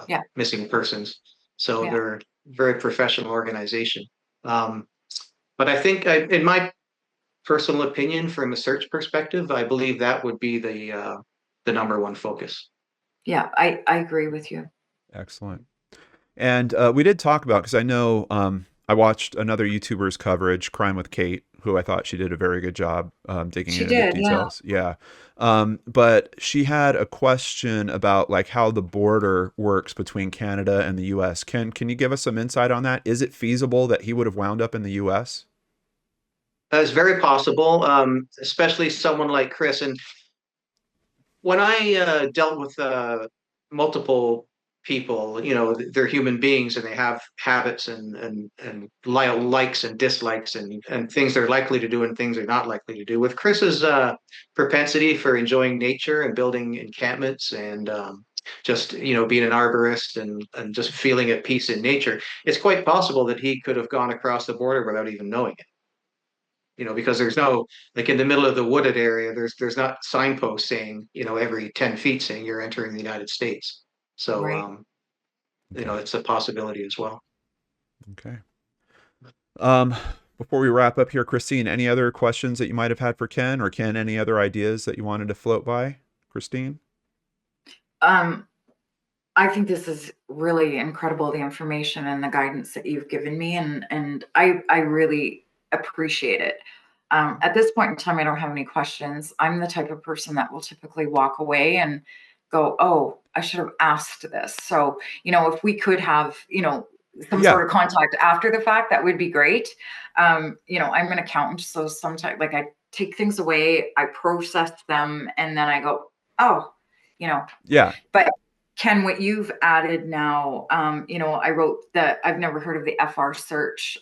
Yeah.
missing persons. So
Yeah.
they're a very professional organization. Um, but I think, in my personal opinion, from a search perspective, I believe that would be the number one focus.
Yeah. I agree with you.
Excellent. And we did talk about, because I know I watched another YouTuber's coverage, Crime with Kate, who I thought she did a very good job digging
She
into the
did. Yeah.
details. Yeah. But she had a question about like how the border works between Canada and the US. Can you give us some insight on that? Is it feasible that he would have wound up in the US?
It's very possible, especially someone like Chris. And when I dealt with multiple people, they're human beings and they have habits and likes and dislikes and things they're likely to do and things they're not likely to do. With Chris's propensity for enjoying nature and building encampments and just being an arborist and just feeling at peace in nature, it's quite possible that he could have gone across the border without even knowing it. because there's no, like in the middle of the wooded area, there's not signposts saying, every 10 feet saying you're entering the United States. So,
Right.
Okay.
it's a possibility as well.
Okay. Um, Before we wrap up here, Christine, any other questions that you might have had for Ken, or Ken, any other ideas that you wanted to float by, Christine?
Um, I think this is really incredible, the information and the guidance that you've given me, and I really appreciate it. At this point in time, I don't have any questions. I'm the type of person that will typically walk away and go, "Oh, I should have asked this." So, if we could have, some
Yeah.
sort of contact after the fact, that would be great. I'm an accountant, so sometimes, like, I take things away, I process them, and then I go, "Oh," you know,
Yeah.
but Ken, what you've added now, I wrote that I've never heard of the FR search.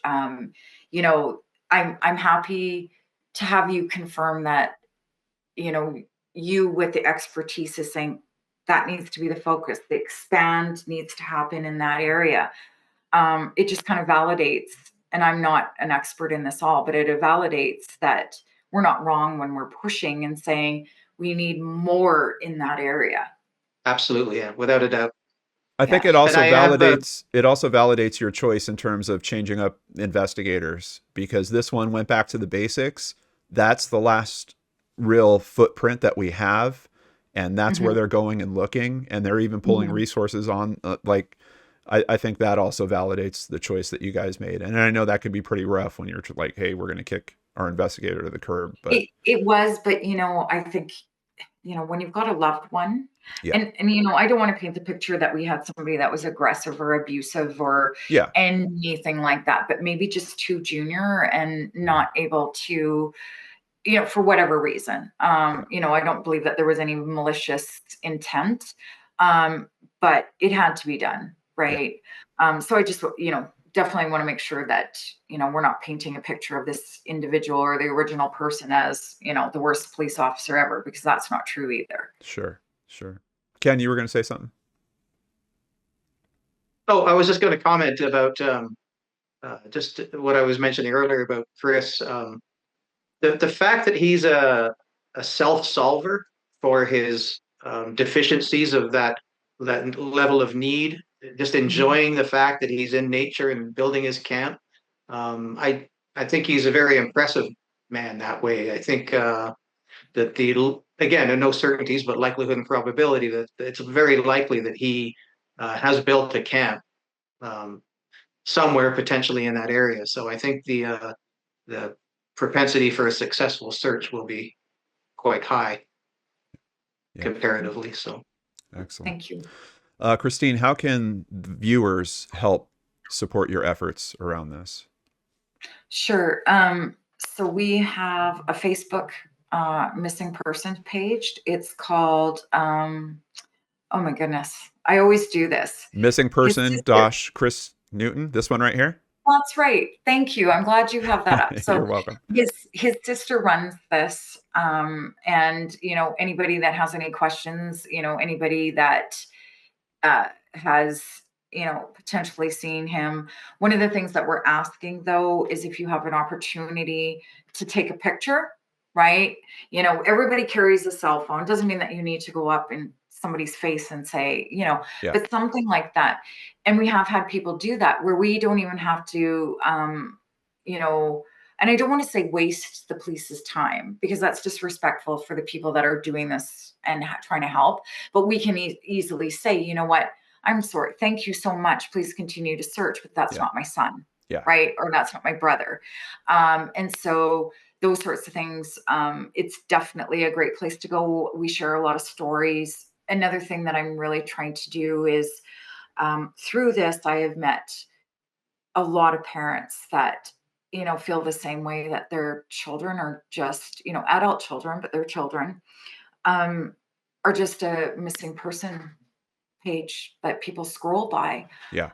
You know, I'm happy to have you confirm that, you know, you with the expertise is saying that needs to be the focus. The expand needs to happen in that area. It just kind of validates, and I'm not an expert in this all, but it validates that we're not wrong when we're pushing and saying we need more in that area.
Absolutely, yeah, without a doubt.
I think
Yeah.
it
And
also
I have
validates your choice in terms of changing up investigators, because this one went back to the basics. That's the last real footprint that we have, and that's where
Mhm,
they're going and looking, and they're even pulling
mhm.
resources on like I think that also validates the choice that you guys made. And I know that could be pretty rough when you're like, hey, we're going to kick our investigator to the curb, but
It was, but, I think, when you've got a loved one,
yeah.
and, I don't wanna paint the picture that we had somebody that was aggressive or abusive or
Yeah.
anything like that, but maybe just too junior and
Mhm.
not able to, for whatever reason.
Yeah.
I don't believe that there was any malicious intent, um, but it had to be done,
Yeah.
right? So I just, definitely want to make sure that, we're not painting a picture of this individual or the original person as, the worst police officer ever, because that's not true either.
Sure. Sure. Ken, you were going to say something?
Oh, I was just going to comment about just what I was mentioning earlier about Chris. The fact that he's a self solver for his deficiencies of that level of need, just
Mhm.
enjoying the fact that he's in nature and building his camp. I think he's a very impressive man that way. I think that again, and no certainties, but likelihood and probability that it's very likely that he has built a camp um, somewhere potentially in that area. So I think the propensity for a successful search will be quite high
Yeah.
comparatively. So
Excellent.
Thank you.
Christine, how can viewers help support your efforts around this?
Sure. So we have a Facebook missing persons page. It's called, oh my goodness, I always do this.
Missing
His
person
sister.
dash Chris Newton. This one right here.
That's right. Thank you. I'm glad you have that up.
You're
So
welcome.
his sister runs this, and anybody that has any questions, anybody that has potentially seen him. One of the things that we're asking though is if you have an opportunity to take a picture, right? Everybody carries a cell phone. Doesn't mean that you need to go up in somebody's face and say,
Yeah.
but something like that. And we have had people do that where we don't even have to, you know, and I don't want to say waste the police's time because that's disrespectful for the people that are doing this and trying to help. But we can easily say, you know what, I'm sorry. Thank you so much. Please continue to search, but that's
Yeah.
not my son,
Yeah.
right? Or that's not my brother. And so those sorts of things, it's definitely a great place to go. We share a lot of stories. Another thing that I'm really trying to do is through this, I have met a lot of parents that feel the same way that their children are just adult children, but their children um, are just a missing person page that people scroll by.
Yeah.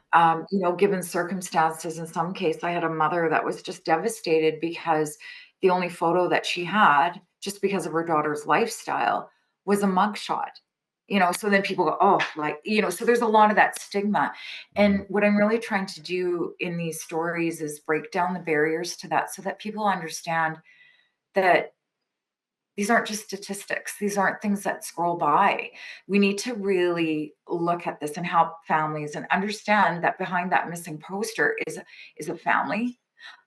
Given circumstances, in some case, I had a mother that was just devastated because the only photo that she had, just because of her daughter's lifestyle, was a mugshot. so then people go, oh, like, so there's a lot of that stigma.
Mhm.
And what I'm really trying to do in these stories is break down the barriers to that so that people understand that these aren't just statistics. These aren't things that scroll by. We need to really look at this and help families and understand that behind that missing poster is a family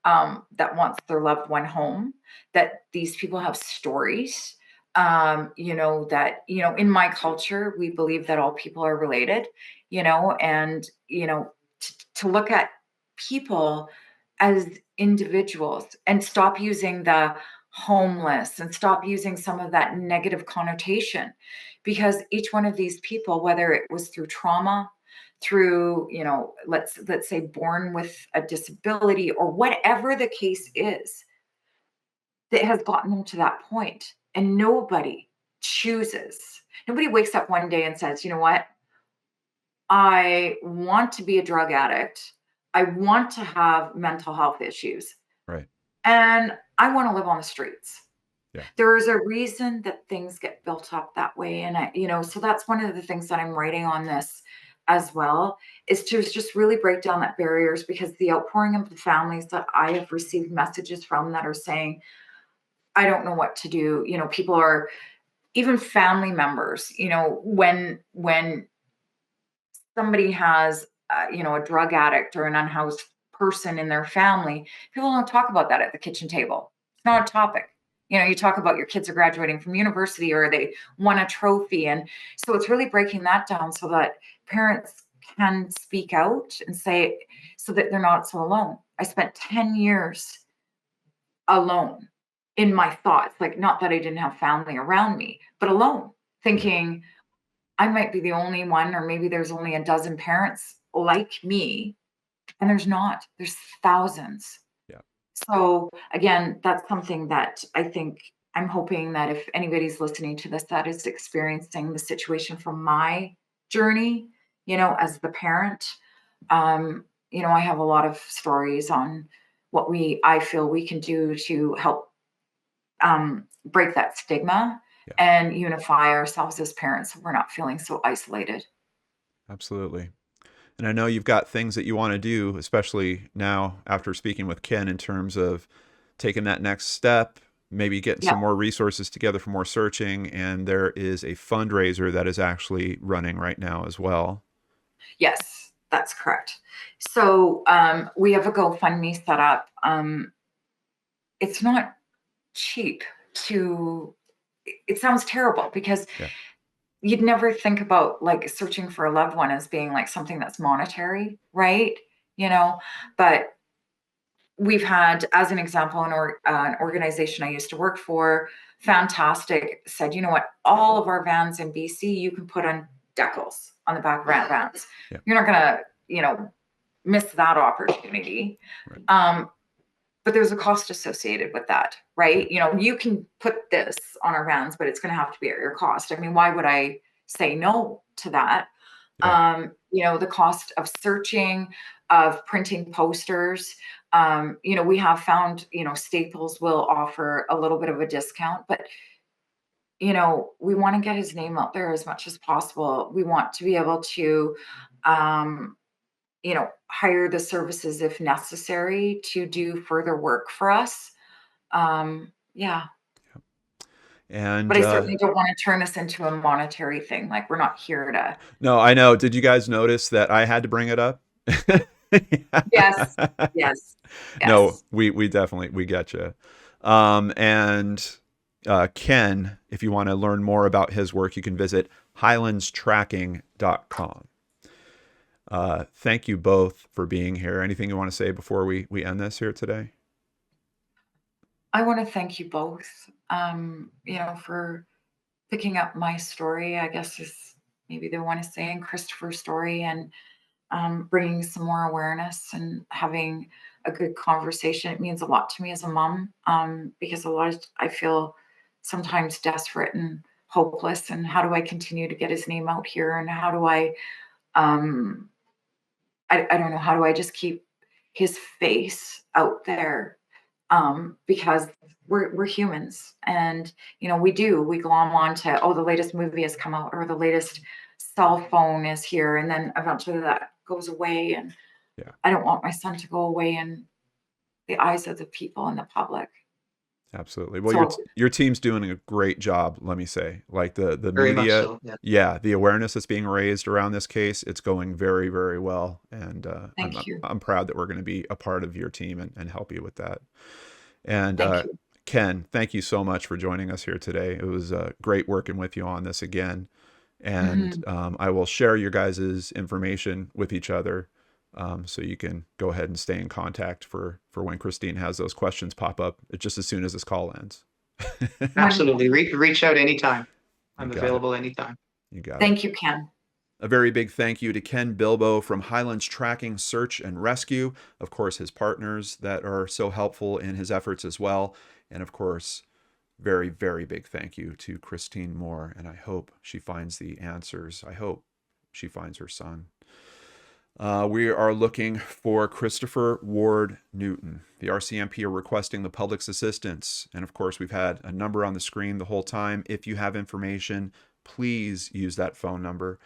that wants their loved one home, that these people have stories, that, in my culture, we believe that all people are related, and, to look at people as individuals and stop using the homeless and stop using some of that negative connotation because each one of these people, whether it was through trauma, through, let's say born with a disability or whatever the case is that has gotten them to that point, and nobody wakes up one day and says, you know what, I want to be a drug addict, I want to have mental health issues,
Right.
and I want to live on the streets.
Yeah.
There is a reason that things get built up that way. And so that's one of the things that I'm writing on this as well, is to just really break down that barriers because the outpouring of the families that I have received messages from that are saying, I don't know what to do. People are even family members, when somebody has, a drug addict or an unhoused person in their family, people don't talk about that at the kitchen table. It's
Yeah.
not a topic. You talk about your kids are graduating from university or they won a trophy. And so it's really breaking that down so that parents can speak out and say, so that they're not so alone. I spent 10 years alone in my thoughts, like not that I didn't have family around me, but alone,
Yeah.
thinking, I might be the only one, or maybe there's only a dozen parents like me, and there's not. There's thousands.
Yeah.
So again, that's something that I think I'm hoping that if anybody's listening to this that is experiencing the situation from my journey, as the parent, I have a lot of stories on what I feel we can do to help break that stigma
Yeah.
and unify ourselves as parents so we're not feeling so isolated.
Absolutely. And I know you've got things that you want to do, especially now after speaking with Ken, in terms of taking that next step, maybe getting
Yeah.
some more resources together for more searching. And there is a fundraiser that is actually running right now as well.
Yes, that's correct. So we have a GoFundMe set up. It's not cheap to, it sounds terrible because
Yeah.
you'd never think about like searching for a loved one as being like something that's monetary, right? You know, but we've had, as an example, an organization I used to work for, fantastic, said, you know what, all of our vans in BC, you can put on decals on the back of our vans.
Yeah.
You're not going to, miss that opportunity.
Right.
But there's a cost associated with that, right? You can put this on our vans, but it's going to have to be at your cost. I mean, why would I say no to that?
Yeah.
The cost of searching, of printing posters. We have found, Staples will offer a little bit of a discount, but we want to get his name out there as much as possible. We want to be able to, um, hire the services if necessary to do further work for us. Yeah.
And
But I certainly don't want to turn this into a monetary thing. Like we're not here to.
no, I know. Did you guys notice that I had to bring it up?
Yes. Yes.
No,
Yes.
we definitely we get you. And Ken, if you want to learn more about his work, you can visit highlandstracking.com. Thank you both for being here. Anything you want to say before we end this here today?
I want to thank you both, for picking up my story, I guess is maybe they want to say, and Christopher's story, and bringing some more awareness and having a good conversation. It means a lot to me as a mom because I feel sometimes desperate and hopeless. And how do I continue to get his name out here? And how do um, I don't know, how do I just keep his face out there? Because we're humans, and we glom on to, oh, the latest movie has come out, or the latest cell phone is here, and then eventually that goes away. And
Yeah.
I don't want my son to go away in the eyes of the people and the public.
Absolutely. Well,
So
your team's doing a great job, let me say. Like the
Very much
media,
so. Yeah.
yeah, the awareness that's being raised around this case, it's going very, very well. And
thank you.
I'm proud that we're going to be a part of your team and help you with that. And
Thank you.
Ken, thank you so much for joining us here today. It was great working with you on this again. And
Mhm.
I will share your guys' information with each other, so you can go ahead and stay in contact for when Christine has those questions pop up just as soon as this call ends.
Wonderful.
Absolutely. Reach out anytime.
You
I'm
got it.
available anytime.
You got it.
Thank you, Ken.
A very big thank you to Ken Bilboe from Highlands Tracking Search and Rescue. Of course, his partners that are so helpful in his efforts as well. And of course, very, very big thank you to Christine Moore. And I hope she finds the answers. I hope she finds her son. We are looking for Christopher Ward Newton. The RCMP are requesting the public's assistance. And of course, we've had a number on the screen the whole time. If you have information, please use that phone number.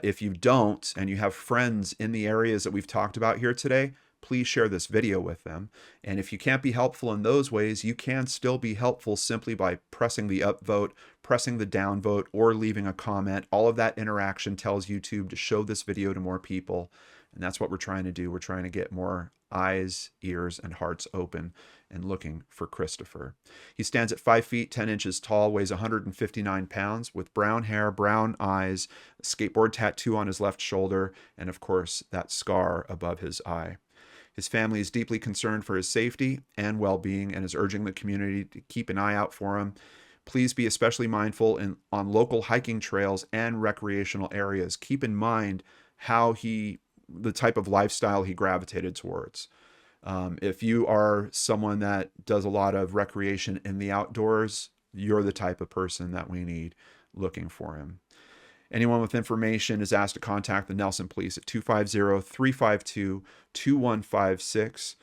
If you don't, and you have friends in the areas that we've talked about here today, please share this video with them. And if you can't be helpful in those ways, you can still be helpful simply by pressing the up vote, pressing the down vote, or leaving a comment. All of that interaction tells YouTube to show this video to more people. And that's what we're trying to do. We're trying to get more eyes, ears, and hearts open and looking for Christopher. He stands at 5 feet 10 inches tall, weighs 159 pounds, with brown hair, brown eyes, a skateboard tattoo on his left shoulder, and of course, that scar above his eye. His family is deeply concerned for his safety and well-being and is urging the community to keep an eye out for him. Please be especially mindful on local hiking trails and recreational areas. Keep in mind the type of lifestyle he gravitated towards. If you are someone that does a lot of recreation in the outdoors, you're the type of person that we need looking for him. Anyone with information is asked to contact the Nelson Police at 250-352-2156.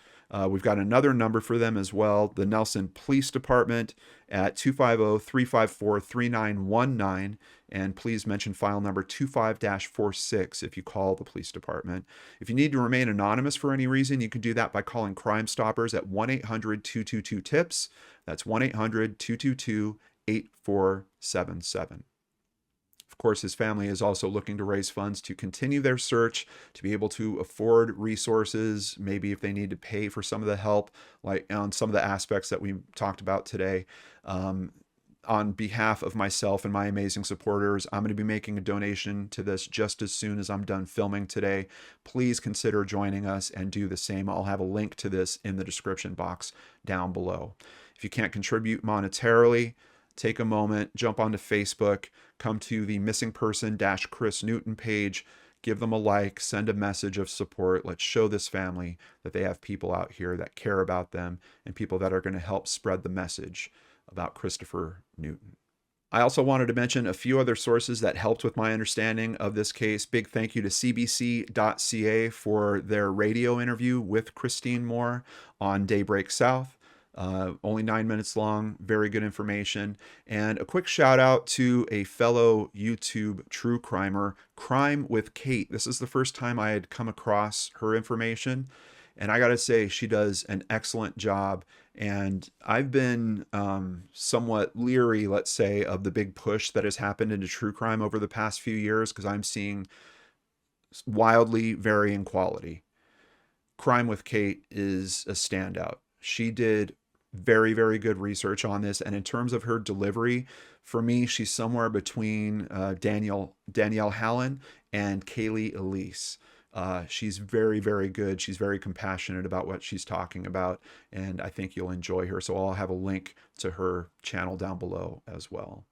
We've got another number for them as well, the Nelson Police Department at 250-354-3919. And please mention file number 25-46 if you call the police department. If you need to remain anonymous for any reason, you can do that by calling Crime Stoppers at 1-800-222-TIPS. That's 1-800-222-8477. Of course, his family is also looking to raise funds to continue their search, to be able to afford resources, maybe if they need to pay for some of the help, like on some of the aspects that we talked about today. On behalf of myself and my amazing supporters, I'm going to be making a donation to this just as soon as I'm done filming today. Please consider joining us and do the same. I'll have a link to this in the description box down below. If you can't contribute monetarily, take a moment, jump onto Facebook, come to the Missing Person Chris Newton page, give them a like, send a message of support. Let's show this family that they have people out here that care about them and people that are going to help spread the message about Christopher Newton. I also wanted to mention a few other sources that helped with my understanding of this case. Big thank you to cbc.ca for their radio interview with Christine Moore on Daybreak South. Only 9 minutes long, very good information. And a quick shout out to a fellow YouTube true crimer, Krime with Kait. This is the first time I had come across her information. And I got to say, she does an excellent job. And I've been somewhat leery, let's say, of the big push that has happened into true crime over the past few years because I'm seeing wildly varying quality. Krime with Kait is a standout. She did very, very good research on this. And in terms of her delivery, for me, she's somewhere between Danielle Hallen and Kaylee Elise. She's very, very good. She's very compassionate about what she's talking about. And I think you'll enjoy her. So I'll have a link to her channel down below as well.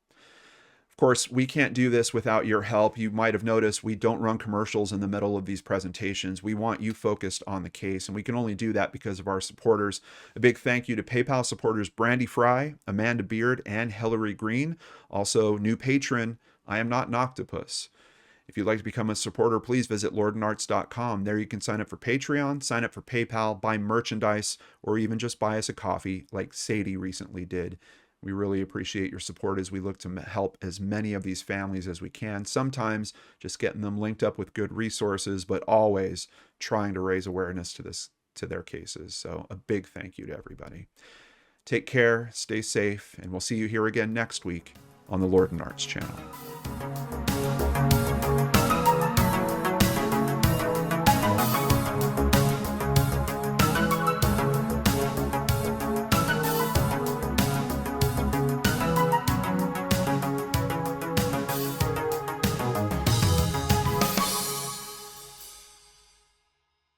Of course, we can't do this without your help. You might have noticed we don't run commercials in the middle of these presentations. We want you focused on the case, and we can only do that because of our supporters. A big thank you to PayPal supporters Brandy Fry, Amanda Beard, and Hillary Green. Also, new patron, I Am Not an Octopus. If you'd like to become a supporter, please visit lordandarts.com. There you can sign up for Patreon, sign up for PayPal, buy merchandise, or even just buy us a coffee like Sadie recently did. We really appreciate your support as we look to help as many of these families as we can. Sometimes just getting them linked up with good resources, but always trying to raise awareness to their cases. So a big thank you to everybody. Take care, stay safe, and we'll see you here again next week on the Lord and Arts channel.